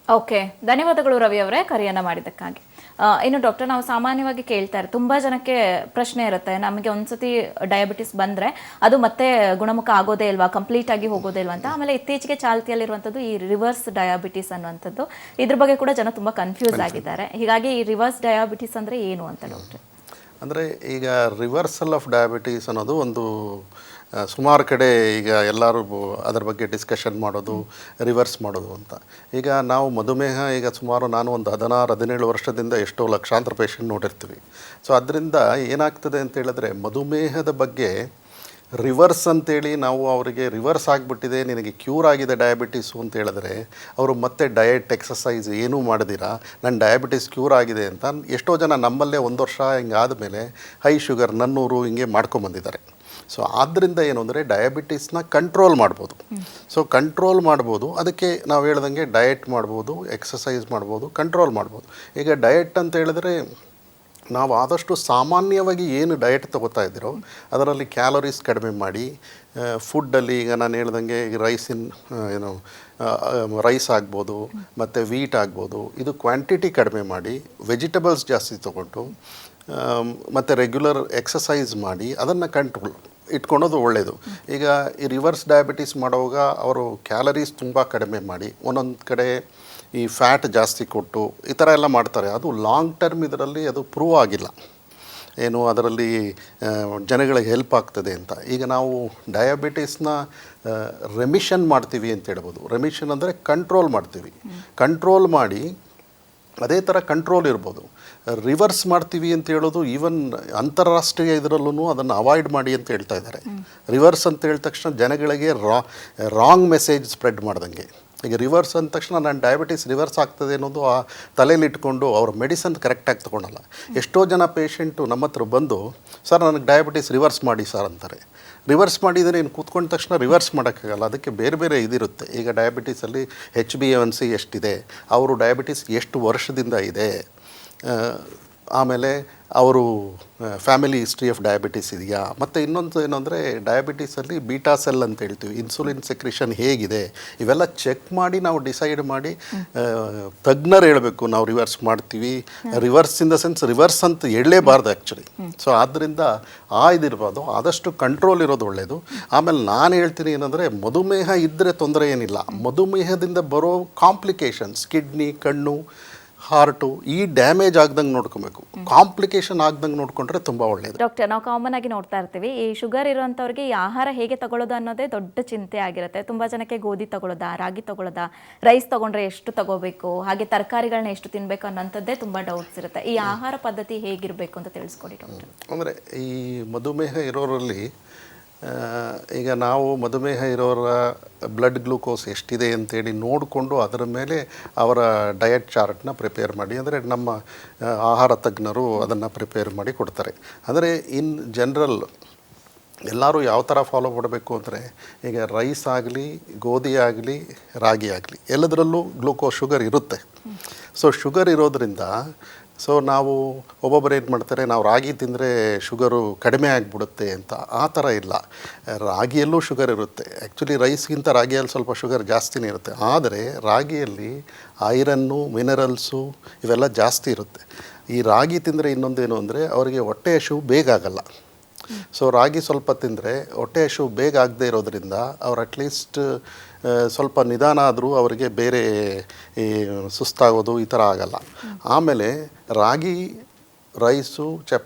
ಓಕೆ, ಧನ್ಯವಾದಗಳು ರವಿ ಅವರೇ ಕರೆಯನ್ನು ಮಾಡಿದ್ದಕ್ಕಾಗಿ. ಇನ್ನು ಡಾಕ್ಟರ್, ನಾವು ಸಾಮಾನ್ಯವಾಗಿ ಕೇಳ್ತಾರೆ, ತುಂಬ ಜನಕ್ಕೆ ಪ್ರಶ್ನೆ ಇರುತ್ತೆ, ನಮಗೆ ಒಂದ್ಸತಿ ಡಯಾಬಿಟಿಸ್ ಬಂದರೆ ಅದು ಮತ್ತೆ ಗುಣಮುಖ ಆಗೋದೇ ಇಲ್ವಾ, ಕಂಪ್ಲೀಟ್ ಆಗಿ ಹೋಗೋದೇ ಇಲ್ವಾ ಅಂತ. ಆಮೇಲೆ ಇತ್ತೀಚೆಗೆ ಚಾಲ್ತಿಯಲ್ಲಿರುವಂಥದ್ದು ಈ ರಿವರ್ಸ್ ಡಯಾಬಿಟಿಸ್ ಅನ್ನುವಂಥದ್ದು, ಇದ್ರ ಬಗ್ಗೆ ಕೂಡ ಜನ ತುಂಬ ಕನ್ಫ್ಯೂಸ್ ಆಗಿದ್ದಾರೆ. ಹೀಗಾಗಿ ಈ ರಿವರ್ಸ್ ಡಯಾಬಿಟಿಸ್ ಅಂದರೆ ಏನು ಅಂತ ಡಾಕ್ಟರ್? ಅಂದರೆ ಈಗ ರಿವರ್ಸಲ್ ಆಫ್ ಡಯಾಬಿಟೀಸ್ ಅನ್ನೋದು ಒಂದು ಸುಮಾರು ಕಡೆ ಈಗ ಎಲ್ಲರೂ ಅದರ ಬಗ್ಗೆ ಡಿಸ್ಕಷನ್ ಮಾಡೋದು, ರಿವರ್ಸ್ ಮಾಡೋದು ಅಂತ. ಈಗ ನಾವು ಮಧುಮೇಹ ಈಗ ಸುಮಾರು ನಾನು ಒಂದು 16-17 ವರ್ಷದಿಂದ ಎಷ್ಟೋ ಲಕ್ಷಾಂತರ ಪೇಷಂಟ್ ನೋಡಿರ್ತೀವಿ. ಸೊ ಅದರಿಂದ ಏನಾಗ್ತದೆ ಅಂತ ಹೇಳಿದ್ರೆ, ಮಧುಮೇಹದ ಬಗ್ಗೆ ರಿವರ್ಸ್ ಅಂತೇಳಿ ನಾವು ಅವರಿಗೆ ರಿವರ್ಸ್ ಆಗಿಬಿಟ್ಟಿದೆ, ನಿನಗೆ ಕ್ಯೂರ್ ಆಗಿದೆ ಡಯಾಬಿಟೀಸು ಅಂತ ಹೇಳಿದ್ರೆ, ಅವರು ಮತ್ತೆ ಡಯಟ್ ಎಕ್ಸಸೈಸ್ ಏನೂ ಮಾಡಿದಿರಾ ನನ್ನ ಡಯಾಬಿಟಿಸ್ ಕ್ಯೂರ್ ಆಗಿದೆ ಅಂತ ಎಷ್ಟೋ ಜನ ನಮ್ಮಲ್ಲೇ 1 ವರ್ಷ ಹಿಂಗಾದ ಮೇಲೆ ಹೈ ಶುಗರ್ 400 ಹಿಂಗೆ ಮಾಡ್ಕೊಂಬಂದಿದ್ದಾರೆ. ಸೊ ಆದ್ದರಿಂದ ಏನು ಅಂದರೆ ಡಯಾಬಿಟೀಸ್ನ ಕಂಟ್ರೋಲ್ ಮಾಡ್ಬೋದು. ಸೊ ಕಂಟ್ರೋಲ್ ಮಾಡ್ಬೋದು, ಅದಕ್ಕೆ ನಾವು ಹೇಳ್ದಂಗೆ ಡಯಟ್ ಮಾಡ್ಬೋದು, ಎಕ್ಸಸೈಸ್ ಮಾಡ್ಬೋದು, ಕಂಟ್ರೋಲ್ ಮಾಡ್ಬೋದು. ಈಗ ಡಯಟ್ ಅಂತ ಹೇಳಿದ್ರೆ ನಾವು ಆದಷ್ಟು ಸಾಮಾನ್ಯವಾಗಿ ಏನು ಡಯಟ್ ತೊಗೋತಾ ಇದ್ದೀರೋ ಅದರಲ್ಲಿ ಕ್ಯಾಲೋರೀಸ್ ಕಡಿಮೆ ಮಾಡಿ, ಫುಡ್ಡಲ್ಲಿ ಈಗ ನಾನು ಹೇಳ್ದಂಗೆ ಈಗ ರೈಸ್ ಆಗ್ಬೋದು ಮತ್ತು ವೀಟ್ ಆಗ್ಬೋದು, ಇದು ಕ್ವಾಂಟಿಟಿ ಕಡಿಮೆ ಮಾಡಿ, ವೆಜಿಟಬಲ್ಸ್ ಜಾಸ್ತಿ ತೊಗೊಂಡು ಮತ್ತು ರೆಗ್ಯುಲರ್ ಎಕ್ಸಸೈಸ್ ಮಾಡಿ ಅದನ್ನು ಕಂಟ್ರೋಲ್ ಇಟ್ಕೊಳೋದು ಒಳ್ಳೆಯದು. ಈಗ ಈ ರಿವರ್ಸ್ ಡಯಾಬಿಟಿಸ್ ಮಾಡುವಾಗ ಅವರು ಕ್ಯಾಲರೀಸ್ ತುಂಬ ಕಡಿಮೆ ಮಾಡಿ, ಒಂದೊಂದು ಕಡೆ ಈ ಫ್ಯಾಟ್ ಜಾಸ್ತಿ ಕೊಟ್ಟು ಈ ಥರ ಎಲ್ಲ ಮಾಡ್ತಾರೆ. ಅದು ಲಾಂಗ್ ಟರ್ಮ್ ಇದರಲ್ಲಿ ಅದು ಪ್ರೂವ್ ಆಗಿಲ್ಲ, ಏನು ಅದರಲ್ಲಿ ಜನಗಳಿಗೆ ಹೆಲ್ಪ್ ಆಗ್ತದೆ ಅಂತ. ಈಗ ನಾವು ಡಯಾಬಿಟಿಸ್ನ ರೆಮಿಷನ್ ಮಾಡ್ತೀವಿ ಅಂತ ಹೇಳ್ಬೋದು. ರೆಮಿಷನ್ ಅಂದರೆ ಕಂಟ್ರೋಲ್ ಮಾಡ್ತೀವಿ, ಕಂಟ್ರೋಲ್ ಮಾಡಿ ಅದೇ ಥರ ಕಂಟ್ರೋಲ್ ಇರ್ಬೋದು. ರಿವರ್ಸ್ ಮಾಡ್ತೀವಿ ಅಂತ ಹೇಳೋದು ಈವನ್ ಅಂತಾರಾಷ್ಟ್ರೀಯ ಇದರಲ್ಲೂ ಅದನ್ನು ಅವಾಯ್ಡ್ ಮಾಡಿ ಅಂತ ಹೇಳ್ತಾ ಇದ್ದಾರೆ. ರಿವರ್ಸ್ ಅಂತ ಹೇಳಿದ ತಕ್ಷಣ ಜನಗಳಿಗೆ ರಾಂಗ್ ಮೆಸೇಜ್ ಸ್ಪ್ರೆಡ್ ಮಾಡ್ದಂಗೆ. ಈಗ ರಿವರ್ಸ್ ಅಂದ ತಕ್ಷಣ ನಾನು ಡಯಾಬಿಟಿಸ್ ರಿವರ್ಸ್ ಆಗ್ತದೆ ಅನ್ನೋದು ಆ ತಲೆಯಲ್ಲಿ ಇಟ್ಕೊಂಡು ಅವ್ರ ಮೆಡಿಸನ್ ಕರೆಕ್ಟಾಗಿ ತೊಗೊಳಲ್ಲ. ಎಷ್ಟೋ ಜನ ಪೇಷಂಟು ನಮ್ಮ ಹತ್ರ ಬಂದು, ಸರ್ ನನಗೆ ಡಯಾಬಿಟಿಸ್ ರಿವರ್ಸ್ ಮಾಡಿ ಸರ್ ಅಂತಾರೆ. ರಿವರ್ಸ್ ಮಾಡಿದರೆ ನೀನು ಕೂತ್ಕೊಂಡ ತಕ್ಷಣ ರಿವರ್ಸ್ ಮಾಡೋಕ್ಕಾಗಲ್ಲ, ಅದಕ್ಕೆ ಬೇರೆ ಬೇರೆ ಇದಿರುತ್ತೆ. ಈಗ ಡಯಾಬಿಟೀಸಲ್ಲಿ HbA1c ಎಷ್ಟಿದೆ, ಅವರು ಡಯಾಬಿಟಿಸ್ ಎಷ್ಟು ವರ್ಷದಿಂದ ಇದೆ, ಆಮೇಲೆ ಅವರು ಫ್ಯಾಮಿಲಿ ಹಿಸ್ಟ್ರಿ ಆಫ್ ಡಯಾಬಿಟಿಸ್ ಇದೆಯಾ, ಮತ್ತು ಇನ್ನೊಂದು ಏನು ಅಂದರೆ ಡಯಾಬಿಟೀಸಲ್ಲಿ ಬೀಟಾ ಸೆಲ್ ಅಂತ ಹೇಳ್ತೀವಿ, ಇನ್ಸುಲಿನ್ ಸೆಕ್ರಿಷನ್ ಹೇಗಿದೆ, ಇವೆಲ್ಲ ಚೆಕ್ ಮಾಡಿ ನಾವು ಡಿಸೈಡ್ ಮಾಡಿ ತಜ್ಞರು ಹೇಳಬೇಕು ನಾವು ರಿವರ್ಸ್ ಮಾಡ್ತೀವಿ. Reverse in the sense reverse ಅಂತ ಹೇಳಲೇಬಾರ್ದು ಆ್ಯಕ್ಚುಲಿ. ಸೊ ಆದ್ದರಿಂದ ಇದಿರ್ಬೋದು, ಆದಷ್ಟು ಕಂಟ್ರೋಲ್ ಇರೋದು ಒಳ್ಳೆಯದು. ಆಮೇಲೆ ನಾನು ಹೇಳ್ತೀನಿ ಏನಂದರೆ, ಮಧುಮೇಹ ಇದ್ದರೆ ತೊಂದರೆ ಏನಿಲ್ಲ, ಮಧುಮೇಹದಿಂದ ಬರೋ ಕಾಂಪ್ಲಿಕೇಶನ್ಸ್ ಕಿಡ್ನಿ, ಕಣ್ಣು, ಹಾರ್ಟು ಈ ಡ್ಯಾಮೇಜ್ ಆಗ್ದಂಗೆ ನೋಡ್ಕೊಬೇಕು, ಕಾಂಪ್ಲಿಕೇಶನ್ ಆಗ್ದಂಗೆ ನೋಡಿಕೊಂಡ್ರೆ ತುಂಬ ಒಳ್ಳೆಯದು. ಡಾಕ್ಟರ್, ನಾವು ಕಾಮನ್ ಆಗಿ ನೋಡ್ತಾ ಇರ್ತೀವಿ, ಈ ಶುಗರ್ ಇರುವಂಥವ್ರಿಗೆ ಈ ಆಹಾರ ಹೇಗೆ ತಗೊಳ್ಳೋದು ಅನ್ನೋದೇ ದೊಡ್ಡ ಚಿಂತೆ ಆಗಿರುತ್ತೆ. ತುಂಬ ಜನಕ್ಕೆ ಗೋಧಿ ತಗೊಳ್ಳೋದಾ, ರಾಗಿ ತಗೊಳ್ಳೋದಾ, ರೈಸ್ ತಗೊಂಡ್ರೆ ಎಷ್ಟು ತಗೋಬೇಕು, ಹಾಗೆ ತರಕಾರಿಗಳನ್ನ ಎಷ್ಟು ತಿನ್ನಬೇಕು ಅನ್ನೋಂಥದ್ದೇ ತುಂಬ ಡೌಟ್ಸ್ ಇರುತ್ತೆ. ಈ ಆಹಾರ ಪದ್ಧತಿ ಹೇಗಿರಬೇಕು ಅಂತ ತಿಳಿಸ್ಕೊಡಿ ಡಾಕ್ಟರ್. ಅಂದರೆ ಈ ಮಧುಮೇಹ ಇರೋರಲ್ಲಿ ಈಗ ನಾವು ಮಧುಮೇಹ ಇರೋರ ಬ್ಲಡ್ ಗ್ಲೂಕೋಸ್ ಎಷ್ಟಿದೆ ಅಂತೇಳಿ ನೋಡಿಕೊಂಡು ಅದರ ಮೇಲೆ ಅವರ ಡಯಟ್ ಚಾರ್ಟ್ನ ಪ್ರಿಪೇರ್ ಮಾಡಿ, ಅಂದರೆ ನಮ್ಮ ಆಹಾರ ತಜ್ಞರು ಅದನ್ನು ಪ್ರಿಪೇರ್ ಮಾಡಿ ಕೊಡ್ತಾರೆ. ಅಂದರೆ ಇನ್ ಜನರಲ್ ಎಲ್ಲರೂ ಯಾವ ಥರ ಫಾಲೋ ಮಾಡಬೇಕು ಅಂದರೆ, ಈಗ ರೈಸ್ ಆಗಲಿ, ಗೋಧಿ ಆಗಲಿ, ರಾಗಿ ಆಗಲಿ, ಎಲ್ಲದರಲ್ಲೂ ಗ್ಲೂಕೋಸ್ ಶುಗರ್ ಇರುತ್ತೆ. ಸೊ ಶುಗರ್ ಇರೋದರಿಂದ ಸೊ ನಾವು ಒಬ್ಬೊಬ್ಬರು ಏನು ಮಾಡ್ತಾರೆ, ನಾವು ರಾಗಿ ತಿಂದರೆ ಶುಗರು ಕಡಿಮೆ ಆಗಿಬಿಡುತ್ತೆ ಅಂತ. ಆ ಥರ ಇಲ್ಲ, ರಾಗಿಯಲ್ಲೂ ಶುಗರ್ ಇರುತ್ತೆ. ಆ್ಯಕ್ಚುಲಿ ರೈಸ್ಗಿಂತ ರಾಗಿಯಲ್ಲಿ ಸ್ವಲ್ಪ ಶುಗರ್ ಜಾಸ್ತಿನೇ ಇರುತ್ತೆ. ಆದರೆ ರಾಗಿಯಲ್ಲಿ ಐರನ್ನು, ಮಿನರಲ್ಸು ಇವೆಲ್ಲ ಜಾಸ್ತಿ ಇರುತ್ತೆ. ಈ ರಾಗಿ ತಿಂದರೆ ಇನ್ನೊಂದೇನು ಅಂದರೆ ಅವರಿಗೆ ಹೊಟ್ಟೆ ಹಸಿವು ಬೇಗ ಆಗಲ್ಲ. ಸೊ ರಾಗಿ ಸ್ವಲ್ಪ ತಿಂದರೆ ಹೊಟ್ಟೆ ಹಸಿವು ಬೇಗ ಆಗದೆ ಇರೋದ್ರಿಂದ ಅವ್ರು ಅಟ್ಲೀಸ್ಟ್ ಸ್ವಲ್ಪ ನಿಧಾನ ಆದರೂ ಅವರಿಗೆ ಬೇರೆ ಈ ಸುಸ್ತಾಗೋದು ಈ ಥರ ಆಗಲ್ಲ. ಆಮೇಲೆ ರಾಗಿ, ರೈಸು,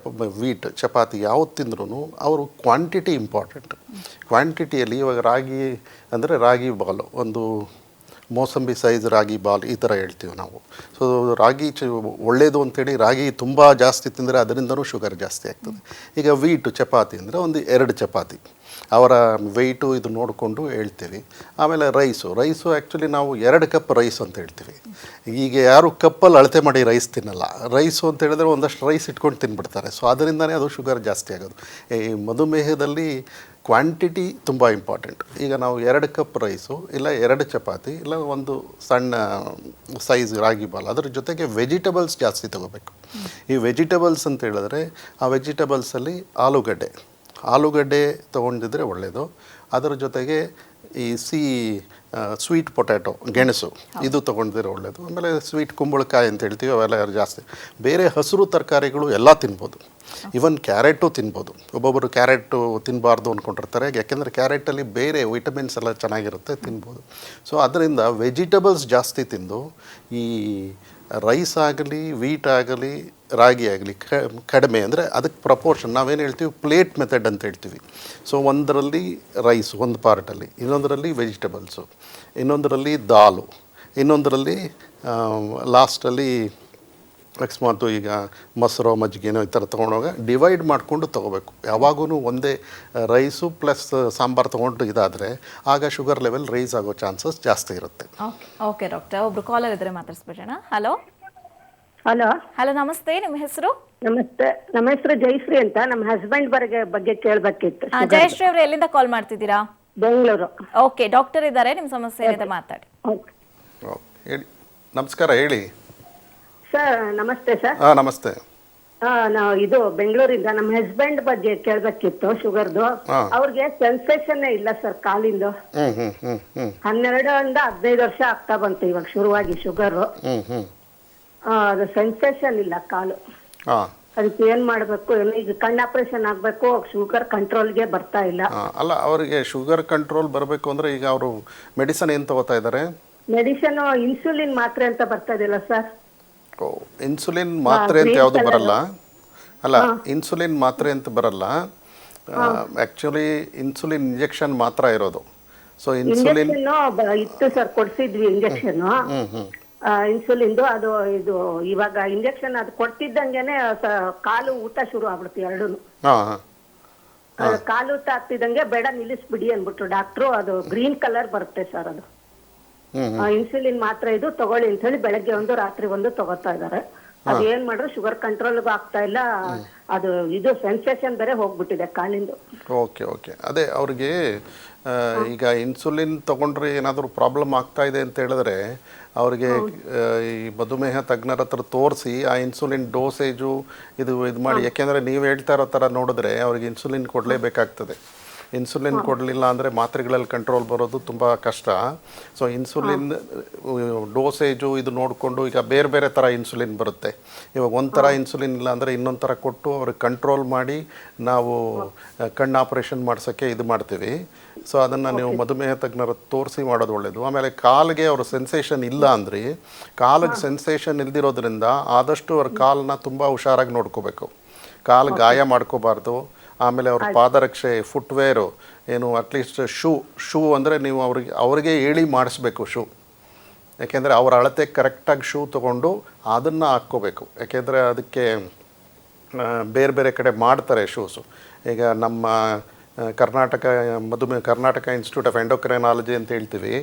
ವೀಟ್, ಚಪಾತಿ ಯಾವ್ದು ತಿಂದ್ರೂ ಅವರು ಕ್ವಾಂಟಿಟಿ ಇಂಪಾರ್ಟೆಂಟ್. ಕ್ವಾಂಟಿಟಿಯಲ್ಲಿ ಇವಾಗ ರಾಗಿ ಅಂದರೆ ರಾಗಿ ಬಾಲು, ಒಂದು ಮೋಸಂಬಿ ಸೈಜ್ ರಾಗಿ ಬಾಲ್ ಈ ಥರ ಹೇಳ್ತೀವಿ ನಾವು. ಸೊ ರಾಗಿ ಒಳ್ಳೆಯದು ಅಂಥೇಳಿ ರಾಗಿ ತುಂಬ ಜಾಸ್ತಿ ತಿಂದರೆ ಅದರಿಂದನೂ ಶುಗರ್ ಜಾಸ್ತಿ ಆಗ್ತದೆ. ಈಗ ವೀಟು, ಚಪಾತಿ ಅಂದರೆ ಒಂದು 2 ಚಪಾತಿ ಅವರ ವೆಯ್ಟು ಇದು ನೋಡಿಕೊಂಡು ಹೇಳ್ತೀವಿ. ಆಮೇಲೆ ರೈಸು ಆ್ಯಕ್ಚುಲಿ ನಾವು 2 ಕಪ್ ರೈಸ್ ಅಂತ ಹೇಳ್ತೀವಿ. ಈಗ ಯಾರು ಕಪ್ಪಲ್ಲಿ ಅಳತೆ ಮಾಡಿ ರೈಸ್ ತಿನ್ನಲ್ಲ. ರೈಸು ಅಂತ ಹೇಳಿದ್ರೆ ಒಂದಷ್ಟು ರೈಸ್ ಇಟ್ಕೊಂಡು ತಿನ್ಬಿಡ್ತಾರೆ. ಸೊ ಅದರಿಂದನೇ ಅದು ಶುಗರ್ ಜಾಸ್ತಿ ಆಗೋದು. ಈ ಮಧುಮೇಹದಲ್ಲಿ ಕ್ವಾಂಟಿಟಿ ತುಂಬ ಇಂಪಾರ್ಟೆಂಟ್. ಈಗ ನಾವು 2 ಕಪ್ ರೈಸು, ಇಲ್ಲ 2 ಚಪಾತಿ, ಇಲ್ಲ ಒಂದು ಸಣ್ಣ ಸೈಜ್ ರಾಗಿ ಬಾಲ್, ಅದ್ರ ಜೊತೆಗೆ ವೆಜಿಟಬಲ್ಸ್ ಜಾಸ್ತಿ ತೊಗೋಬೇಕು. ಈ ವೆಜಿಟಬಲ್ಸ್ ಅಂತ ಹೇಳಿದ್ರೆ ಆ ವೆಜಿಟಬಲ್ಸಲ್ಲಿ ಆಲೂಗಡ್ಡೆ ತೊಗೊಂಡಿದ್ರೆ ಒಳ್ಳೆಯದು. ಅದರ ಜೊತೆಗೆ ಸ್ವೀಟ್ ಪೊಟ್ಯಾಟೊ ಗೆಣಸು ಇದು ತೊಗೊಂಡಿದ್ರೆ ಒಳ್ಳೆಯದು. ಆಮೇಲೆ ಸ್ವೀಟ್ ಕುಂಬಳಕಾಯಿ ಅಂತ ಹೇಳ್ತೀವಿ, ಅವೆಲ್ಲ ಜಾಸ್ತಿ. ಬೇರೆ ಹಸಿರು ತರಕಾರಿಗಳು ಎಲ್ಲ ತಿನ್ಬೋದು, ಈವನ್ ಕ್ಯಾರೆಟು ತಿನ್ಬೋದು. ಒಬ್ಬೊಬ್ಬರು ಕ್ಯಾರೆಟು ತಿನ್ನಬಾರ್ದು ಅಂದ್ಕೊಂಡಿರ್ತಾರೆ, ಯಾಕೆಂದರೆ ಕ್ಯಾರೆಟಲ್ಲಿ ಬೇರೆ ವಿಟಮಿನ್ಸ್ ಎಲ್ಲ ಚೆನ್ನಾಗಿರುತ್ತೆ, ತಿನ್ಬೋದು. ಸೊ ಅದರಿಂದ ವೆಜಿಟಬಲ್ಸ್ ಜಾಸ್ತಿ ತಿಂದು ಈ ರೈಸ್ ಆಗಲಿ ವೀಟ್ ಆಗಲಿ ರಾಗಿ ಆಗಲಿ ಕಡಿಮೆ, ಅಂದರೆ ಅದಕ್ಕೆ ಪ್ರಪೋರ್ಷನ್ ನಾವೇನು ಹೇಳ್ತೀವಿ ಪ್ಲೇಟ್ ಮೆಥಡ್ ಅಂತ ಹೇಳ್ತೀವಿ. ಸೊ ಒಂದರಲ್ಲಿ ರೈಸ್ ಒಂದು ಪಾರ್ಟಲ್ಲಿ, ಇನ್ನೊಂದರಲ್ಲಿ ವೆಜಿಟಬಲ್ಸು, ಇನ್ನೊಂದರಲ್ಲಿ ದಾಲು, ಇನ್ನೊಂದರಲ್ಲಿ ಲಾಸ್ಟಲ್ಲಿ ಅಕಸ್ಮಾತು ಈಗ ಮೊಸರು ಮಜ್ಜಿಗೆನೋ ಈ ಥರ ತೊಗೊಂಡೋಗ ಡಿವೈಡ್ ಮಾಡಿಕೊಂಡು ತೊಗೋಬೇಕು. ಯಾವಾಗೂ ಒಂದೇ ರೈಸು ಪ್ಲಸ್ ಸಾಂಬಾರು ತೊಗೊಂಡು ಇದಾದರೆ ಆಗ ಶುಗರ್ ಲೆವೆಲ್ ರೈಸ್ ಆಗೋ ಚಾನ್ಸಸ್ ಜಾಸ್ತಿ ಇರುತ್ತೆ. ಓಕೆ ಡಾಕ್ಟರ್, ಒಬ್ರು ಕಾಲರ್ ಇದ್ರೆ ಮಾತಾಡ್ಸ್ಬಿಡೋಣ. ಹಲೋ ಹಲೋ ಹಲೋ, ನಮಸ್ತೆ, ನಿಮ್ಮ ಹೆಸರು? ನಮಸ್ತೆ, ನಮ್ಮ ಹೆಸರು ಜಯಶ್ರೀ ಅಂತ. ನಮ್ಮ ಹಸ್ಬೆಂಡ್ ಬಗ್ಗೆ ಕೇಳಬೇಕಿತ್ತು. ಜಯಶ್ರೀ ಅವರು ಎಲ್ಲಿಂದ ಕಾಲ್ ಮಾಡ್ತಿದ್ದೀರಾ? ಬೆಂಗಳೂರು. ಓಕೆ, ಡಾಕ್ಟರ್ ಇದ್ದಾರೆ, ನಿಮ್ಮ ಸಮಸ್ಯೆ ಏನಿದೆ ಮಾತಾಡಿ. ಹೇಳಿ. ನಮಸ್ಕಾರ, ಹೇಳಿ ಸರ್. ನಮಸ್ತೆ ಸರ್. ಹಾಂ ನಮಸ್ತೆ. ನಾವು ಇದು ಬೆಂಗಳೂರಿಂದ ನಮ್ಮ ಹಸ್ಬೆಂಡ್ ಬಗ್ಗೆ ಕೇಳಬೇಕಿತ್ತು, ಶುಗರ್ದು. ಅವ್ರಿಗೆ ಸೆನ್ಸೇಷನ್ ಇಲ್ಲ ಸರ್ ಕಾಲಿಂದು. 12 15 ವರ್ಷ ಆಗ್ತಾ ಬಂತು ಇವಾಗ ಶುರುವಾಗಿ ಶುಗರ್. ಅದು ಸೆನ್ಸೇಷನ್ ಇಲ್ಲ ಕಾಲು. ಅದಕ್ಕೆ ಏನ್ ಮಾಡ್ಬೇಕು? ಈಗ ಕಣ್ಣು ಆಪರೇಷನ್ ಆಗ್ಬೇಕು, ಶುಗರ್ ಕಂಟ್ರೋಲ್ಗೆ ಬರ್ತಾ ಇಲ್ಲ. ಅಲ್ಲ, ಅವರಿಗೆ ಶುಗರ್ ಕಂಟ್ರೋಲ್ ಬರಬೇಕು ಅಂದರೆ ಈಗ ಅವರು ಮೆಡಿಸನ್ ಏನು ತಗೋತಾ ಇದ್ದಾರೆ? ಮೆಡಿಸನ್ ಇನ್ಸುಲಿನ್ ಮಾತ್ರೆ ಅಂತ ಬರ್ತಾ ಇದೆಯಲ್ಲ ಸರ್. ಇನ್ಸುಲಿನ್ ಮಾತ್ರೆ ಅಂತ ಯಾವುದು ಬರಲ್ಲ. ಅಲ್ಲ, ಇನ್ಸುಲಿನ್ ಮಾತ್ರೆ ಅಂತ ಬರಲ್ಲ. ಆ್ಯಕ್ಚುಲಿ ಇನ್ಸುಲಿನ್ ಇಂಜೆಕ್ಷನ್ ಮಾತ್ರ ಇರೋದು. ಸೊ ಇನ್ಸುಲಿನ್ ಇತ್ತು ಸರ್, ಕೊಡ್ಸಿದ್ವಿ ಇಂಜೆಕ್ಷನ್ ಇನ್ಸುಲಿನ್ದು. ಅದು ಇದು ಇವಾಗ ಇಂಜೆಕ್ಷನ್ ಅದು ಕೊಡ್ತಿದ್ದಂಗೆನೆ ಕಾಲು ಊತ ಶುರು ಆಗ್ಬಿಡ್ತು ಎರಡೂ. ಕಾಲು ಊತ ಆಗ್ತಿದ್ದಂಗೆ ಬೇಡ ನಿಲ್ಲಿಸ್ಬಿಡಿ ಅನ್ಬಿಟ್ರು ಡಾಕ್ಟ್ರು. ಅದು ಗ್ರೀನ್ ಕಲರ್ ಬರುತ್ತೆ ಸರ್. ಅದು ಇನ್ಸುಲಿನ್ ಮಾತ್ರ ಇದು ತಗೊಳ್ಳಿ ಅಂತ ಹೇಳಿ ಬೆಳಗ್ಗೆ ಒಂದು ರಾತ್ರಿ ಒಂದು ತಗೋತಾ ಇದಾರೆ. ಅದು ಏನ್ ಮಾಡ್ರು ಶುಗರ್ ಕಂಟ್ರೋಲ್ಗೂ ಆಗ್ತಾ ಇಲ್ಲ. ಅದು ಇದು ಸೆನ್ಸೇಷನ್ ಬೇರೆ ಹೋಗ್ಬಿಟ್ಟಿದೆ ಕಾಲಿಂದು. ಓಕೆ ಓಕೆ, ಅದೇ ಅವ್ರಿಗೆ ಈಗ ಇನ್ಸುಲಿನ್ ತಗೊಂಡ್ರೆ ಏನಾದರೂ ಪ್ರಾಬ್ಲಮ್ ಆಗ್ತಾ ಇದೆ ಅಂತ ಹೇಳಿದ್ರೆ ಅವ್ರಿಗೆ ಈ ಮಧುಮೇಹ ತಜ್ಞರ ಹತ್ರ ತೋರಿಸಿ ಆ ಇನ್ಸುಲಿನ್ ಡೋಸೇಜು ಇದು ಮಾಡಿ. ಯಾಕೆಂದರೆ ನೀವು ಹೇಳ್ತಾ ಇರೋ ಥರ ನೋಡಿದ್ರೆ ಅವ್ರಿಗೆ ಇನ್ಸುಲಿನ್ ಕೊಡಲೇಬೇಕಾಗ್ತದೆ. ಇನ್ಸುಲಿನ್ ಕೊಡಲಿಲ್ಲ ಅಂದರೆ ಮಾತ್ರೆಗಳಲ್ಲಿ ಕಂಟ್ರೋಲ್ ಬರೋದು ತುಂಬ ಕಷ್ಟ. ಸೊ ಇನ್ಸುಲಿನ್ ಡೋಸೇಜು ಇದು ನೋಡಿಕೊಂಡು, ಈಗ ಬೇರೆ ಬೇರೆ ಥರ ಇನ್ಸುಲಿನ್ ಬರುತ್ತೆ. ಇವಾಗ ಒಂಥರ ಇನ್ಸುಲಿನ್ ಇಲ್ಲ ಅಂದರೆ ಇನ್ನೊಂದು ಥರ ಕೊಟ್ಟು ಅವ್ರಿಗೆ ಕಂಟ್ರೋಲ್ ಮಾಡಿ ನಾವು ಕಣ್ಣು ಆಪ್ರೇಷನ್ ಮಾಡ್ಸೋಕ್ಕೆ ಇದು ಮಾಡ್ತೀವಿ. ಸೊ ಅದನ್ನು ನೀವು ಮಧುಮೇಹ ತಜ್ಞರ ತೋರಿಸಿ ಮಾಡೋದು ಒಳ್ಳೆಯದು. ಆಮೇಲೆ ಕಾಲಿಗೆ ಅವ್ರ ಸೆನ್ಸೇಷನ್ ಇಲ್ಲ ಅಂದರೆ, ಕಾಲಿಗೆ ಸೆನ್ಸೇಷನ್ ಇಲ್ದಿರೋದ್ರಿಂದ ಆದಷ್ಟು ಅವ್ರ ಕಾಲನ್ನ ತುಂಬ ಹುಷಾರಾಗಿ ನೋಡ್ಕೋಬೇಕು. ಕಾಲು ಗಾಯ ಮಾಡ್ಕೋಬಾರ್ದು. ಆಮೇಲೆ ಅವ್ರ ಪಾದರಕ್ಷೆ, ಫುಟ್ವೇರು ಏನು, ಅಟ್ಲೀಸ್ಟ್ ಶೂ ಅಂದರೆ ನೀವು ಅವ್ರಿಗೆ ಹೇಳಿ ಮಾಡಿಸ್ಬೇಕು ಶೂ. ಯಾಕೆಂದರೆ ಅವ್ರ ಅಳತೆ ಕರೆಕ್ಟಾಗಿ ಶೂ ತೊಗೊಂಡು ಅದನ್ನು ಹಾಕ್ಕೋಬೇಕು. ಯಾಕೆಂದರೆ ಅದಕ್ಕೆ ಬೇರೆ ಬೇರೆ ಕಡೆ ಮಾಡ್ತಾರೆ ಶೂಸು. ಈಗ ನಮ್ಮ ಕರ್ನಾಟಕ ಇನ್ಸ್ಟಿಟ್ಯೂಟ್ ಆಫ್ ಎಂಡೋಕ್ರೈನಾಲಜಿ ಅಂತ ಹೇಳ್ತೀವಿ,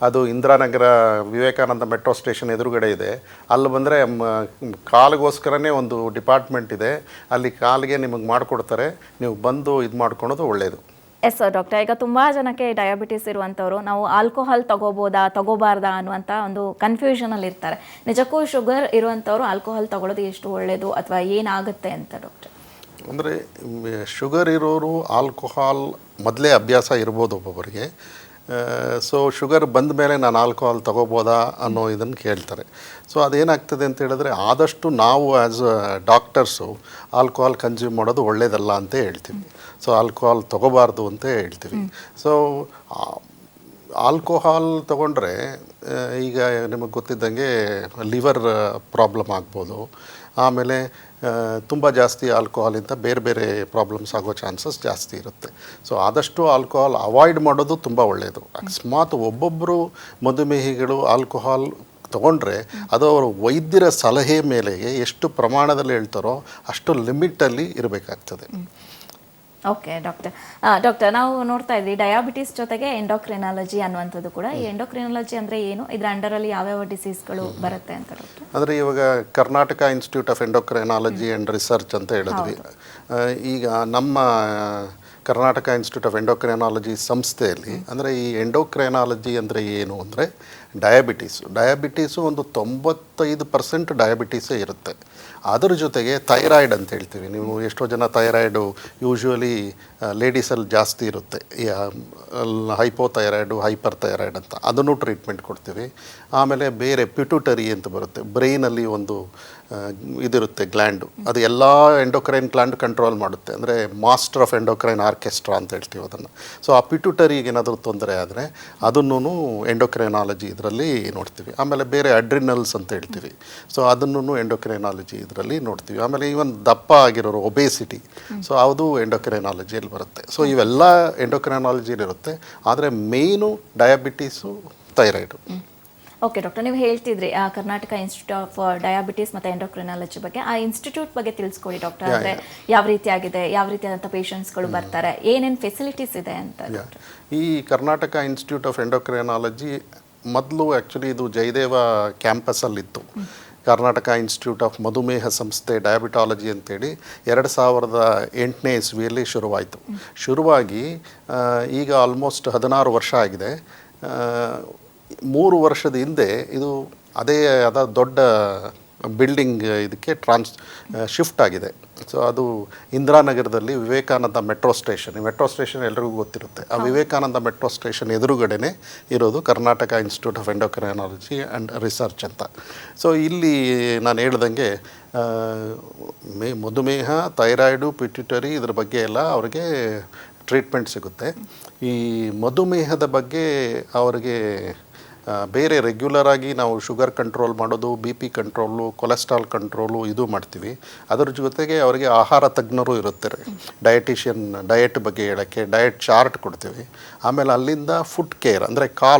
ಅದು ಇಂದಿರಾನಗರ ವಿವೇಕಾನಂದ ಮೆಟ್ರೋ ಸ್ಟೇಷನ್ ಎದುರುಗಡೆ ಇದೆ. ಅಲ್ಲಿ ಬಂದರೆ ಕಾಲಿಗೋಸ್ಕರನೇ ಒಂದು ಡಿಪಾರ್ಟ್ಮೆಂಟ್ ಇದೆ. ಅಲ್ಲಿ ಕಾಲಿಗೆ ನಿಮಗೆ ಮಾಡಿಕೊಡ್ತಾರೆ. ನೀವು ಬಂದು ಇದು ಮಾಡ್ಕೊಳೋದು ಒಳ್ಳೆಯದು. ಎಸ್ ಡಾಕ್ಟರ್, ಈಗ ತುಂಬ ಜನಕ್ಕೆ ಡಯಾಬಿಟಿಸ್ ಇರುವಂಥವ್ರು ನಾವು ಆಲ್ಕೋಹಾಲ್ ತಗೋಬೋದಾ ತಗೋಬಾರ್ದಾ ಅನ್ನುವಂಥ ಒಂದು ಕನ್ಫ್ಯೂಷನಲ್ಲಿ ಇರ್ತಾರೆ. ನಿಜಕ್ಕೂ ಶುಗರ್ ಇರುವಂಥವ್ರು ಆಲ್ಕೋಹಾಲ್ ತಗೊಳ್ಳೋದು ಎಷ್ಟು ಒಳ್ಳೆಯದು ಅಥವಾ ಏನಾಗುತ್ತೆ ಅಂತ ಡಾಕ್ಟರ್? ಅಂದರೆ ಶುಗರ್ ಇರೋರು ಆಲ್ಕೋಹಾಲ್ ಮೊದಲೇ ಅಭ್ಯಾಸ ಇರ್ಬೋದು ಒಬ್ಬೊಬ್ಬರಿಗೆ. ಸೊ ಶುಗರ್ ಬಂದ ಮೇಲೆ ನಾನು ಆಲ್ಕೋಹಾಲ್ ತಗೋಬೋದಾ ಅನ್ನೋ ಇದನ್ನು ಕೇಳ್ತಾರೆ. ಸೊ ಅದೇನಾಗ್ತದೆ ಅಂತ ಹೇಳಿದ್ರೆ, ಆದಷ್ಟು ನಾವು ಆ್ಯಸ್ ಡಾಕ್ಟರ್ಸು ಆಲ್ಕೋಹಾಲ್ ಕನ್ಸ್ಯೂಮ್ ಮಾಡೋದು ಒಳ್ಳೆಯದಲ್ಲ ಅಂತ ಹೇಳ್ತೀವಿ. ಸೊ ಆಲ್ಕೋಹಾಲ್ ತೊಗೋಬಾರ್ದು ಅಂತ ಹೇಳ್ತೀವಿ. ಸೊ ಆಲ್ಕೋಹಾಲ್ ತೊಗೊಂಡ್ರೆ ಈಗ ನಿಮಗೆ ಗೊತ್ತಿದ್ದಂಗೆ ಲಿವರ್ ಪ್ರಾಬ್ಲಮ್ ಆಗ್ಬೋದು. ಆಮೇಲೆ ತುಂಬ ಜಾಸ್ತಿ ಆಲ್ಕೋಹಾಲಿಂದ ಬೇರೆ ಬೇರೆ ಪ್ರಾಬ್ಲಮ್ಸ್ ಆಗೋ ಚಾನ್ಸಸ್ ಜಾಸ್ತಿ ಇರುತ್ತೆ. ಸೊ ಆದಷ್ಟು ಆಲ್ಕೋಹಾಲ್ ಅವಾಯ್ಡ್ ಮಾಡೋದು ತುಂಬ ಒಳ್ಳೆಯದು. ಅಕಸ್ಮಾತ್ ಒಬ್ಬೊಬ್ಬರು ಮಧುಮೇಹಿಗಳು ಆಲ್ಕೋಹಾಲ್ ತೊಗೊಂಡ್ರೆ ಅದು ಅವರು ವೈದ್ಯರ ಸಲಹೆ ಮೇಲೆ ಎಷ್ಟು ಪ್ರಮಾಣದಲ್ಲಿ ಹೇಳ್ತಾರೋ ಅಷ್ಟು ಲಿಮಿಟಲ್ಲಿ ಇರಬೇಕಾಗ್ತದೆ. ಓಕೆ ಡಾಕ್ಟರ್, ನಾವು ನೋಡ್ತಾ ಇದ್ವಿ ಡಯಾಬಿಟಿಸ್ ಜೊತೆಗೆ ಎಂಡೋಕ್ರಿನಾಲಜಿ ಅನ್ನುವಂಥದ್ದು ಕೂಡ. ಈ ಎಂಡೋಕ್ರಿನಾಲಜಿ ಅಂದರೆ ಏನು, ಇದರ ಅಂಡರಲ್ಲಿ ಯಾವ್ಯಾವ ಡಿಸೀಸ್ಗಳು ಬರುತ್ತೆ ಅಂತ ಡಾಕ್ಟರ್? ಅಂದರೆ ಇವಾಗ Karnataka institute of endocrinology and research ಅಂತ ಹೇಳಿದ್ವಿ. ಈಗ ನಮ್ಮ ಕರ್ನಾಟಕ ಇನ್ಸ್ಟಿಟ್ಯೂಟ್ ಆಫ್ ಎಂಡೋಕ್ರೈನಾಲಜಿ ಸಂಸ್ಥೆಯಲ್ಲಿ ಅಂದರೆ ಈ ಎಂಡೋಕ್ರೈನಾಲಜಿ ಅಂದರೆ ಏನು ಅಂದರೆ ಡಯಾಬಿಟೀಸು ಒಂದು 95% ಡಯಾಬಿಟೀಸೇ ಇರುತ್ತೆ. ಅದರ ಜೊತೆಗೆ ಥೈರಾಯ್ಡ್ ಅಂತ ಹೇಳ್ತೀವಿ. ನೀವು ಎಷ್ಟೋ ಜನ ಥೈರಾಯ್ಡು ಯೂಶ್ವಲಿ ಲೇಡೀಸಲ್ಲಿ ಜಾಸ್ತಿ ಇರುತ್ತೆ, ಈ ಹೈಪೋಥೈರಾಯ್ಡು, ಹೈಪರ್ ಥೈರಾಯ್ಡ್ ಅಂತ, ಅದನ್ನು ಟ್ರೀಟ್ಮೆಂಟ್ ಕೊಡ್ತೀವಿ. ಆಮೇಲೆ ಬೇರೆ ಪಿಟ್ಯೂಟರಿ ಅಂತ ಬರುತ್ತೆ, ಬ್ರೈನಲ್ಲಿ ಒಂದು ಇದಿರುತ್ತೆ ಗ್ಲ್ಯಾಂಡು, ಅದು ಎಲ್ಲ ಎಂಡೋಕ್ರೈನ್ ಗ್ಲ್ಯಾಂಡ್ ಕಂಟ್ರೋಲ್ ಮಾಡುತ್ತೆ, ಅಂದರೆ ಮಾಸ್ಟರ್ ಆಫ್ ಎಂಡೋಕ್ರೈನ್ ಆರ್ಕೆಸ್ಟ್ರಾ ಅಂತ ಹೇಳ್ತೀವಿ ಅದನ್ನು. ಸೊ ಆ ಪಿಟ್ಯೂಟರಿಗೆ ಏನಾದರೂ ತೊಂದರೆ ಆದರೆ ಅದನ್ನು ಎಂಡೋಕ್ರೈನಾಲಜಿ ಇದರಲ್ಲಿ ನೋಡ್ತೀವಿ. ಆಮೇಲೆ ಬೇರೆ ಅಡ್ರಿನಲ್ಸ್ ಅಂತ ಹೇಳ್ತೀವಿ, ಸೊ ಅದನ್ನು ಎಂಡೋಕ್ರೈನಾಲಜಿ ಇದರಲ್ಲಿ ನೋಡ್ತೀವಿ. ಆಮೇಲೆ ಈವನ್ ದಪ್ಪ ಆಗಿರೋರು ಒಬೇಸಿಟಿ, ಸೊ ಅದು ಎಂಡೋಕ್ರೈನಾಲಜಿಯಲ್ಲಿ ಬರುತ್ತೆ. ಸೊ ಇವೆಲ್ಲ ಎಂಡೋಕ್ರೈನಾಲಜಿಲಿರುತ್ತೆ, ಆದರೆ ಮೇಯ್ನು ಡಯಾಬಿಟೀಸು, ಥೈರಾಯ್ಡು. ಓಕೆ ಡಾಕ್ಟರ್, ನೀವು ಹೇಳ್ತಿದ್ರಿ ಕರ್ನಾಟಕ ಇನ್ಸ್ಟಿಟ್ಯೂಟ್ ಆಫ್ ಡಯಾಬಿಟೀಸ್ ಮತ್ತು ಎಂಡೋಕ್ರಿನಾಲಜಿ ಬಗ್ಗೆ. ಆ ಇನ್ಸ್ಟಿಟ್ಯೂಟ್ ಬಗ್ಗೆ ತಿಳಿಸ್ಕೊಡಿ ಡಾಕ್ಟರ್. ಅಂದರೆ ಯಾವ ರೀತಿಯಾಗಿದೆ, ಯಾವ ರೀತಿಯಾದಂಥ ಪೇಷಂಟ್ಸ್ಗಳು ಬರ್ತಾರೆ, ಏನೇನು ಫೆಸಿಲಿಟೀಸ್ ಇದೆ ಅಂತ. ಈ ಕರ್ನಾಟಕ ಇನ್ಸ್ಟಿಟ್ಯೂಟ್ ಆಫ್ ಎಂಡೋಕ್ರೈನಾಲಜಿ ಮೊದಲು ಆ್ಯಕ್ಚುಲಿ ಇದು ಜಯದೇವ ಕ್ಯಾಂಪಸಲ್ಲಿತ್ತು. ಕರ್ನಾಟಕ ಇನ್ಸ್ಟಿಟ್ಯೂಟ್ ಆಫ್ ಮಧುಮೇಹ ಸಂಸ್ಥೆ ಡಯಾಬಿಟಾಲಜಿ ಅಂತೇಳಿ 2008ನೇ ಇಸ್ವಿಯಲ್ಲಿ ಶುರುವಾಯಿತು. ಶುರುವಾಗಿ ಈಗ ಆಲ್ಮೋಸ್ಟ್ 16 ವರ್ಷ ಆಗಿದೆ. 3 ವರ್ಷದ ಹಿಂದೆ ಇದು ಅದೇ ದೊಡ್ಡ ಬಿಲ್ಡಿಂಗ್ ಇದಕ್ಕೆ ಶಿಫ್ಟ್ ಆಗಿದೆ. ಸೊ ಅದು ಇಂದಿರಾನಗರದಲ್ಲಿ ವಿವೇಕಾನಂದ ಮೆಟ್ರೋ ಸ್ಟೇಷನ್ ಎಲ್ರಿಗೂ ಗೊತ್ತಿರುತ್ತೆ. ಆ ವಿವೇಕಾನಂದ ಮೆಟ್ರೋ ಸ್ಟೇಷನ್ ಎದುರುಗಡೆನೇ ಇರೋದು Karnataka institute of endocrinology and research ಅಂತ. ಸೊ ಇಲ್ಲಿ ನಾನು ಹೇಳ್ದಂಗೆ ಮಧುಮೇಹ, ಥೈರಾಯ್ಡು, ಪಿಟ್ಯೂಟರಿ ಇದ್ರ ಬಗ್ಗೆ ಎಲ್ಲ ಅವ್ರಿಗೆ ಟ್ರೀಟ್ಮೆಂಟ್ ಸಿಗುತ್ತೆ. ಈ ಮಧುಮೇಹದ ಬಗ್ಗೆ ಅವ್ರಿಗೆ ಬೇರೆ ರೆಗ್ಯುಲರಾಗಿ ನಾವು ಶುಗರ್ ಕಂಟ್ರೋಲ್ ಮಾಡೋದು, B P control, cholesterol control ಇದು ಮಾಡ್ತೀವಿ. ಅದರ ಜೊತೆಗೆ ಅವರಿಗೆ ಆಹಾರ ತಜ್ಞರು ಇರುತ್ತಾರೆ, ಡಯಟಿಷಿಯನ್, ಡಯಟ್ ಬಗ್ಗೆ ಹೇಳೋಕ್ಕೆ ಡಯಟ್ ಚಾರ್ಟ್ ಕೊಡ್ತೀವಿ. ಆಮೇಲೆ ಅಲ್ಲಿಂದ ಫುಡ್ ಕೇರ್, ಅಂದರೆ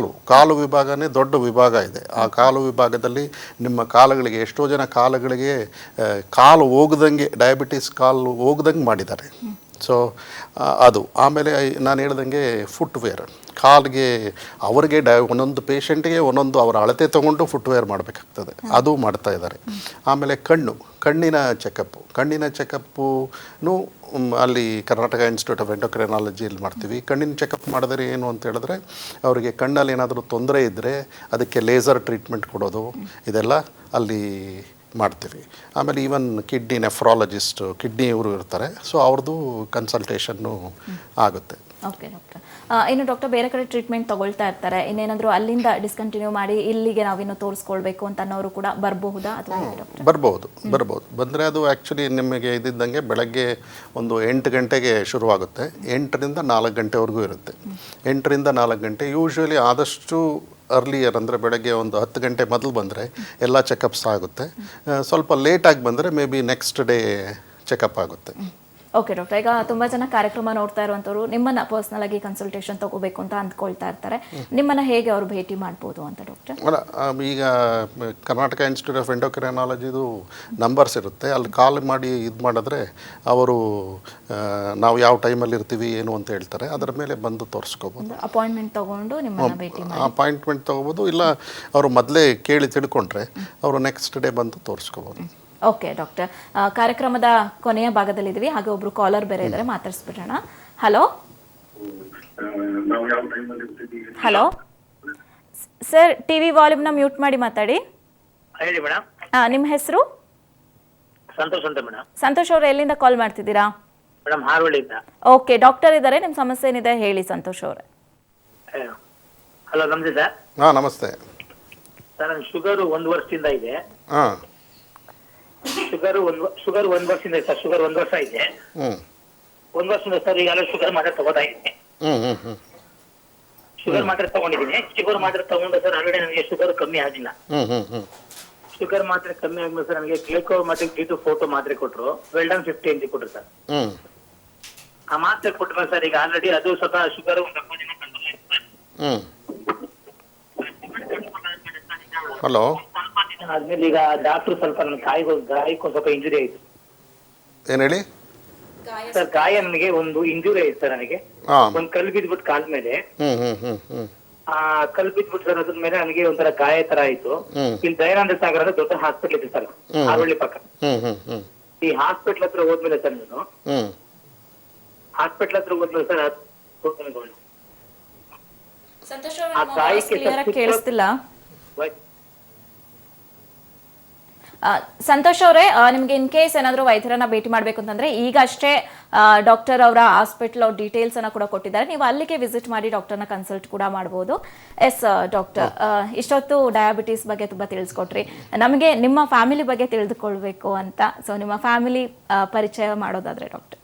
ಕಾಲು ವಿಭಾಗನೇ ದೊಡ್ಡ ವಿಭಾಗ ಇದೆ. ಆ ಕಾಲು ವಿಭಾಗದಲ್ಲಿ ನಿಮ್ಮ ಕಾಲುಗಳಿಗೆ, ಎಷ್ಟೋ ಜನ ಕಾಲುಗಳಿಗೆ ಕಾಲು ಹೋಗ್ದಂಗೆ, ಡಯಾಬಿಟಿಸ್ ಕಾಲು ಹೋಗ್ದಂಗೆ ಮಾಡಿದ್ದಾರೆ. ಸೊ ಅದು. ಆಮೇಲೆ ನಾನು ಹೇಳ್ದಂಗೆ ಫುಟ್ವೇರ್, ಕಾಲಿಗೆ ಅವ್ರಿಗೆ ಒಂದೊಂದು ಪೇಷಂಟ್ಗೆ ಒಂದೊಂದು ಅವರ ಅಳತೆ ತೊಗೊಂಡು ಫುಟ್ವೇರ್ ಮಾಡಬೇಕಾಗ್ತದೆ, ಅದು ಮಾಡ್ತಾ ಇದ್ದಾರೆ. ಆಮೇಲೆ ಕಣ್ಣಿನ ಚೆಕಪ್ಪು ಅಲ್ಲಿ ಕರ್ನಾಟಕ ಇನ್ಸ್ಟಿಟ್ಯೂಟ್ ಆಫ್ ಎಂಡೋಕ್ರೈನಾಲಜಿಯಲ್ಲಿ ಮಾಡ್ತೀವಿ. ಕಣ್ಣಿನ ಚೆಕಪ್ ಮಾಡಿದ್ರೆ ಏನು ಅಂತ ಹೇಳಿದ್ರೆ, ಅವರಿಗೆ ಕಣ್ಣಲ್ಲಿ ಏನಾದರೂ ತೊಂದರೆ ಇದ್ದರೆ ಅದಕ್ಕೆ ಲೇಸರ್ ಟ್ರೀಟ್ಮೆಂಟ್ ಕೊಡೋದು, ಇದೆಲ್ಲ ಅಲ್ಲಿ ಮಾಡ್ತೀವಿ. ಆಮೇಲೆ ಈವನ್ ಕಿಡ್ನಿ ನೆಫ್ರಾಲಜಿಸ್ಟ್, ಕಿಡ್ನಿ ಇವರು ಇರ್ತಾರೆ, ಸೊ ಅವ್ರದ್ದು ಕನ್ಸಲ್ಟೇಷನ್ನು ಆಗುತ್ತೆ. ಓಕೆ ಡಾಕ್ಟರ್, ಇನ್ನು ಡಾಕ್ಟರ್ ಬೇರೆ ಕಡೆ ಟ್ರೀಟ್ಮೆಂಟ್ ತೊಗೊಳ್ತಾ ಇರ್ತಾರೆ, ಇನ್ನೇನಾದರೂ ಅಲ್ಲಿಂದ ಡಿಸ್ಕಂಟಿನ್ಯೂ ಮಾಡಿ ಇಲ್ಲಿಗೆ ನಾವಿನ್ನು ತೋರಿಸ್ಕೊಳ್ಬೇಕು ಅಂತ ಅನ್ನೋರು ಕೂಡ ಬರಬಹುದಾ ಅಥವಾ ಡಾಕ್ಟರ್? ಬರ್ಬೋದು. ಬಂದರೆ ಅದು ಆ್ಯಕ್ಚುಲಿ ನಿಮಗೆ ಇದ್ದಿದ್ದಂಗೆ ಬೆಳಗ್ಗೆ ಒಂದು 8 ಗಂಟೆಗೆ ಶುರುವಾಗುತ್ತೆ, 8ರಿಂದ 4 ಗಂಟೆವರೆಗೂ ಇರುತ್ತೆ. 8ರಿಂದ 4 ಗಂಟೆ ಯೂಶ್ವಲಿ ಆದಷ್ಟು ಅರ್ಲಿಯರ್, ಅಂದರೆ ಬೆಳಗ್ಗೆ ಒಂದು 10 ಗಂಟೆ ಮೊದಲು ಬಂದರೆ ಎಲ್ಲ ಚೆಕಪ್ಸ್ ಆಗುತ್ತೆ. ಸ್ವಲ್ಪ ಲೇಟಾಗಿ ಬಂದರೆ may be next day checkup ಆಗುತ್ತೆ. ಓಕೆ ಡಾಕ್ಟರ್, ಈಗ ತುಂಬ ಜನ ಕಾರ್ಯಕ್ರಮ ನೋಡ್ತಾ ಇರುವಂಥವ್ರು ನಿಮ್ಮನ್ನು ಪರ್ಸ್ನಲ್ ಆಗಿ ಕನ್ಸಲ್ಟೇಷನ್ ತಗೋಬೇಕು ಅಂತ ಅಂದ್ಕೊಳ್ತಾ ಇರ್ತಾರೆ, ನಿಮ್ಮನ್ನು ಹೇಗೆ ಅವರು ಭೇಟಿ ಮಾಡ್ಬೋದು ಅಂತ ಡಾಕ್ಟರ್? ಅಲ್ಲ, ಈಗ ಕರ್ನಾಟಕ ಇನ್ಸ್ಟಿಟ್ಯೂಟ್ ಆಫ್ ಎಂಡೋಕ್ರೈನಾಲಜಿದು ನಂಬರ್ಸ್ ಇರುತ್ತೆ, ಅಲ್ಲಿ ಕಾಲ್ ಮಾಡಿ ಇದು ಮಾಡಿದ್ರೆ ಅವರು ನಾವು ಯಾವ ಟೈಮಲ್ಲಿ ಇರ್ತೀವಿ ಏನು ಅಂತ ಹೇಳ್ತಾರೆ, ಅದರ ಮೇಲೆ ಬಂದು ತೋರಿಸ್ಕೋಬೋದು. ಅಪಾಯಿಂಟ್ಮೆಂಟ್ ತೊಗೊಂಡು ನಿಮ್ಮನ್ನು ಭೇಟಿ ಮಾಡಿ ಅಪಾಯಿಂಟ್ಮೆಂಟ್ ತೊಗೋಬೋದು, ಇಲ್ಲ ಅವರು ಮೊದಲೇ ಕೇಳಿ ತಿಳ್ಕೊಂಡ್ರೆ ಅವರು ನೆಕ್ಸ್ಟ್ ಡೇ ಬಂದು ತೋರಿಸ್ಕೋಬೋದು. ಓಕೆ ಡಾಕ್ಟರ್, ಕಾರ್ಯಕ್ರಮದ ಕೊನೆಯ ಭಾಗದಲ್ಲಿದ್ದೀವಿ, ಹಾಗೆ ಒಬ್ರು ಕಾಲರ್ ಬೇರೆ ಇದ್ದಾರೆ, ಮಾತಾಡಿಸ್ಬಿಡೋಣ. ಹಲೋ ಸರ್, ಟಿವಿ ವಾಲ್ಯೂಮ್ನ ಮ್ಯೂಟ್ ಮಾಡಿ ಮಾತಾಡಿ. ಹೇಳಿ ಮೇಡಮ್. ನಿಮ್ಮ ಹೆಸರು? ಸಂತೋಷ್ ಅಂತ ಮೇಡಮ್. ಸಂತೋಷ್ ಅವರು ಎಲ್ಲಿಂದ ಕಾಲ್ ಮಾಡ್ತಿದ್ದೀರಾ? ಮೇಡಮ್ ಹಾರೋಳಿಂದ. ಓಕೆ ಡಾಕ್ಟರ್ ಇದ್ದಾರೆ, ನಿಮ್ಮ ಸಮಸ್ಯೆ ಏನಿದೆ ಹೇಳಿ ಸಂತೋಷ್ ಅವರೇ. ಹಲೋ, ನಮಸ್ತೆ ಸರ್. ನಮಸ್ತೆ ಸರ್, ನನ್ನ ಶುಗರ್ 1 ವರ್ಷದಿಂದ ಇದೆ. ಹಾಂ, ಶುಗರ್ 1 ವರ್ಷದಿಂದ ಇದೆ ಸರ್. ಶುಗರ್ 1 ವರ್ಷ ಇದೆ. 1 ವರ್ಷದಿಂದ ಸರ್ ಈಗಾಗಲೇ ಶುಗರ್ ಮಾತ್ರೆ ತಗೋತಾ ಇದ್ದೀನಿ. ಶುಗರ್ ಮಾತ್ರೆ ತಗೊಂಡಿದ್ದೀನಿ. ಶುಗರ್ ಮಾತ್ರೆ ತಗೊಂಡು ಸರ್ ಆಲ್ರೆಡಿ ನನಗೆ ಶುಗರ್ ಕಮ್ಮಿ ಆಗಿಲ್ಲ. ಶುಗರ್ ಮಾತ್ರೆ ಕಮ್ಮಿ ಆದ್ಮೇಲೆ ಸರ್ ನನಗೆ ಗ್ಲೈಕೋಮೆಟಿಕ್ D2 ಫೋಟೋ ಮಾತ್ರೆ ಕೊಟ್ಟರು, ವೆಲ್ಡನ್ 50 ಅಂತ ಕೊಟ್ಟರು ಸರ್. ಆ ಮಾತ್ರೆ ಕೊಟ್ಟರೆ ಸರ್ ಈಗ ಆಲ್ರೆಡಿ ಅದು ಸ್ವಲ್ಪ ಶುಗರ್ ಹಲೋ ಆದ್ಮೇಲೆ ಈಗ ಡಾಕ್ಟರ್ ಸ್ವಲ್ಪ ನನ್ನ ಗಾಯಕ್ಕೆ ಸ್ವಲ್ಪ ಇಂಜುರಿ ಆಯ್ತು. ಏನು ಹೇಳಿ ಸರ್? ಗಾಯ ನನಗೆ ಒಂದು ಇಂಜುರಿ ಆಯ್ತು ಸರ್. ನನಗೆ ಒಂದ್ ಕಲ್ಲು ಬಿದ್ಬಿಟ್ಟು ಕಾಲ್ ಮೇಲೆ, ಆ ಕಲ್ಲು ಬಿದ್ಬಿಟ್ಟು ಸರ್ ಅದ್ರ ಮೇಲೆ ನನಗೆ ಒಂಥರ ಗಾಯ ತರ ಆಯ್ತು. ಇಲ್ಲಿ ದಯಾನಂದ ಸಾಗರ ಅಂತ ದೊಡ್ಡ ಹಾಸ್ಪಿಟಲ್ ಇದೆ ಸರ್, ಆರೋಳ್ಳಿ ಪಕ್ಕ. ಈ ಹಾಸ್ಪಿಟಲ್ ಹತ್ರ ಹೋದ್ಮೇಲೆ ಸರ್ ನಾನು ಹಾಸ್ಪಿಟಲ್ ಹತ್ರ ಹೋದ್ಮೇಲೆ ಸರ್ ಆ ಗಾಯಕ್ಕೆ ಕೇಳಿಸ್ತಿಲ್ಲ. ಸಂತೋಷ್ ಅವರೇ, ನಿಮಗೆ ಇನ್ ಕೇಸ್ ಏನಾದರೂ ವೈದ್ಯರನ್ನ ಭೇಟಿ ಮಾಡಬೇಕು ಅಂತಂದ್ರೆ ಈಗ ಅಷ್ಟೇ ಡಾಕ್ಟರ್ ಅವರ ಹಾಸ್ಪಿಟಲ್ ಡೀಟೇಲ್ಸ್ ಅನ್ನ ಕೂಡ ಕೊಟ್ಟಿದ್ದಾರೆ, ನೀವು ಅಲ್ಲಿಗೆ ವಿಸಿಟ್ ಮಾಡಿ ಡಾಕ್ಟರ್ನ ಕನ್ಸಲ್ಟ್ ಕೂಡ ಮಾಡಬಹುದು. ಎಸ್ ಡಾಕ್ಟರ್, ಇಷ್ಟೊತ್ತು ಡಯಾಬಿಟೀಸ್ ಬಗ್ಗೆ ತುಂಬಾ ತಿಳಿಸ್ಕೊಟ್ರಿ. ನಮಗೆ ನಿಮ್ಮ ಫ್ಯಾಮಿಲಿ ಬಗ್ಗೆ ತಿಳಿದುಕೊಳ್ಬೇಕು ಅಂತ, ಸೊ ನಿಮ್ಮ ಫ್ಯಾಮಿಲಿ ಪರಿಚಯ ಮಾಡೋದಾದ್ರೆ ಡಾಕ್ಟರ್.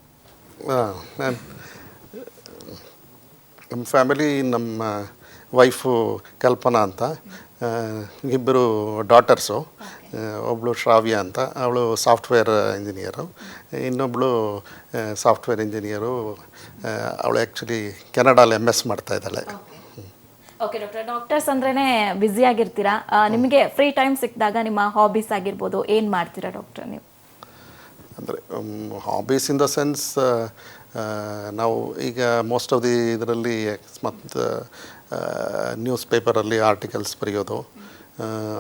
ನಮ್ಮ ಫ್ಯಾಮಿಲಿ, ನಮ್ಮ ವೈಫು ಕಲ್ಪನಾ ಅಂತ, ಇಬ್ಬರು ಡಾಟರ್ಸು. ಒಬ್ಬಳು ಶ್ರಾವ್ಯ ಅಂತ, ಅವಳು ಸಾಫ್ಟ್ವೇರ್ ಇಂಜಿನಿಯರು. ಇನ್ನೊಬ್ಬಳು ಸಾಫ್ಟ್ವೇರ್ ಇಂಜಿನಿಯರು, ಅವಳು ಆ್ಯಕ್ಚುಲಿ ಕೆನಡಾಲಿ MS ಮಾಡ್ತಾ ಇದ್ದಾಳೆ. ಓಕೆ ಡಾಕ್ಟರ್, ಡಾಕ್ಟರ್ಸ್ ಅಂದ್ರೇ ಬ್ಯುಸಿ ಆಗಿರ್ತೀರಾ, ನಿಮಗೆ ಫ್ರೀ ಟೈಮ್ ಸಿಕ್ಕಿದಾಗ ನಿಮ್ಮ ಹಾಬೀಸ್ ಆಗಿರ್ಬೋದು, ಏನು ಮಾಡ್ತೀರಾ ಡಾಕ್ಟರ್ ನೀವು? ಅಂದರೆ ಹಾಬೀಸ್ ಇನ್ ದ ಸೆನ್ಸ್, ನಾವು ಈಗ ಮೋಸ್ಟ್ ಆಫ್ ದಿ ಇದರಲ್ಲಿ ಮತ್ತು ನ್ಯೂಸ್ ಪೇಪರಲ್ಲಿ ಆರ್ಟಿಕಲ್ಸ್ ಬರೆಯೋದು.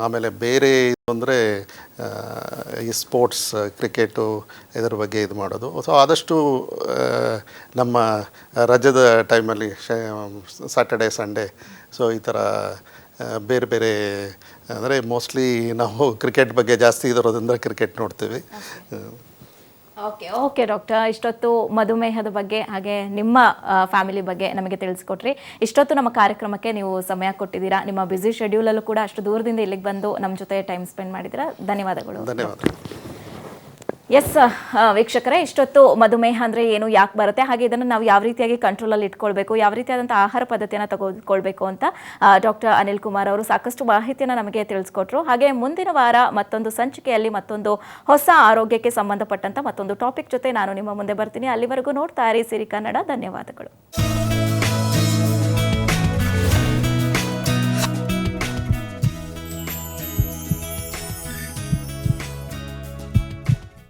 ಆಮೇಲೆ ಬೇರೆ ಇದು ಅಂದರೆ ಈ ಸ್ಪೋರ್ಟ್ಸ್, ಕ್ರಿಕೆಟು ಇದರ ಬಗ್ಗೆ ಇದು ಮಾಡೋದು. ಸೊ ಆದಷ್ಟು ನಮ್ಮ ರಜದ ಟೈಮಲ್ಲಿ ಸ್ಯಾಟರ್ಡೇ ಸಂಡೇ ಸೊ ಈ ಥರ ಬೇರೆ ಬೇರೆ ಅಂದರೆ ಮೋಸ್ಟ್ಲಿ ನಾವು ಕ್ರಿಕೆಟ್ ಬಗ್ಗೆ ಜಾಸ್ತಿ ಇರೋದ್ರಿಂದ ಕ್ರಿಕೆಟ್ ನೋಡ್ತೀವಿ. ಓಕೆ ಡಾಕ್ಟರ್, ಇಷ್ಟೊತ್ತು ಮಧುಮೇಹದ ಬಗ್ಗೆ ಹಾಗೆ ನಿಮ್ಮ ಫ್ಯಾಮಿಲಿ ಬಗ್ಗೆ ನಮಗೆ ತಿಳಿಸ್ಕೊಟ್ರಿ. ಇಷ್ಟೊತ್ತು ನಮ್ಮ ಕಾರ್ಯಕ್ರಮಕ್ಕೆ ನೀವು ಸಮಯ ಕೊಟ್ಟಿದ್ದೀರಾ. ನಿಮ್ಮ ಬ್ಯುಸಿ ಶೆಡ್ಯೂಲಲ್ಲೂ ಕೂಡ ಅಷ್ಟು ದೂರದಿಂದ ಇಲ್ಲಿಗೆ ಬಂದು ನಮ್ಮ ಜೊತೆ ಟೈಮ್ ಸ್ಪೆಂಡ್ ಮಾಡಿದ್ದೀರಾ. ಧನ್ಯವಾದಗಳು. ಎಸ್ ವೀಕ್ಷಕರೇ, ಇಷ್ಟೊತ್ತು ಮಧುಮೇಹ ಅಂದರೆ ಏನು, ಯಾಕೆ ಬರುತ್ತೆ, ಹಾಗೆ ಇದನ್ನು ನಾವು ಯಾವ ರೀತಿಯಾಗಿ ಕಂಟ್ರೋಲಲ್ಲಿ ಇಟ್ಕೊಳ್ಬೇಕು, ಯಾವ ರೀತಿಯಾದಂಥ ಆಹಾರ ಪದ್ಧತಿಯನ್ನು ತಗೊಳ್ಬೇಕು ಅಂತ ಡಾಕ್ಟರ್ ಅನಿಲ್ ಕುಮಾರ್ ಅವರು ಸಾಕಷ್ಟು ಮಾಹಿತಿಯನ್ನು ನಮಗೆ ತಿಳಿಸ್ಕೊಟ್ರು. ಹಾಗೆ ಮುಂದಿನ ವಾರ ಮತ್ತೊಂದು ಸಂಚಿಕೆಯಲ್ಲಿ ಮತ್ತೊಂದು ಹೊಸ ಆರೋಗ್ಯಕ್ಕೆ ಸಂಬಂಧಪಟ್ಟಂಥ ಮತ್ತೊಂದು ಟಾಪಿಕ್ ಜೊತೆ ನಾನು ನಿಮ್ಮ ಮುಂದೆ ಬರ್ತೀನಿ. ಅಲ್ಲಿವರೆಗೂ ನೋಡ್ತಾ ಇರಿ ಸಿರಿ ಕನ್ನಡ. ಧನ್ಯವಾದಗಳು.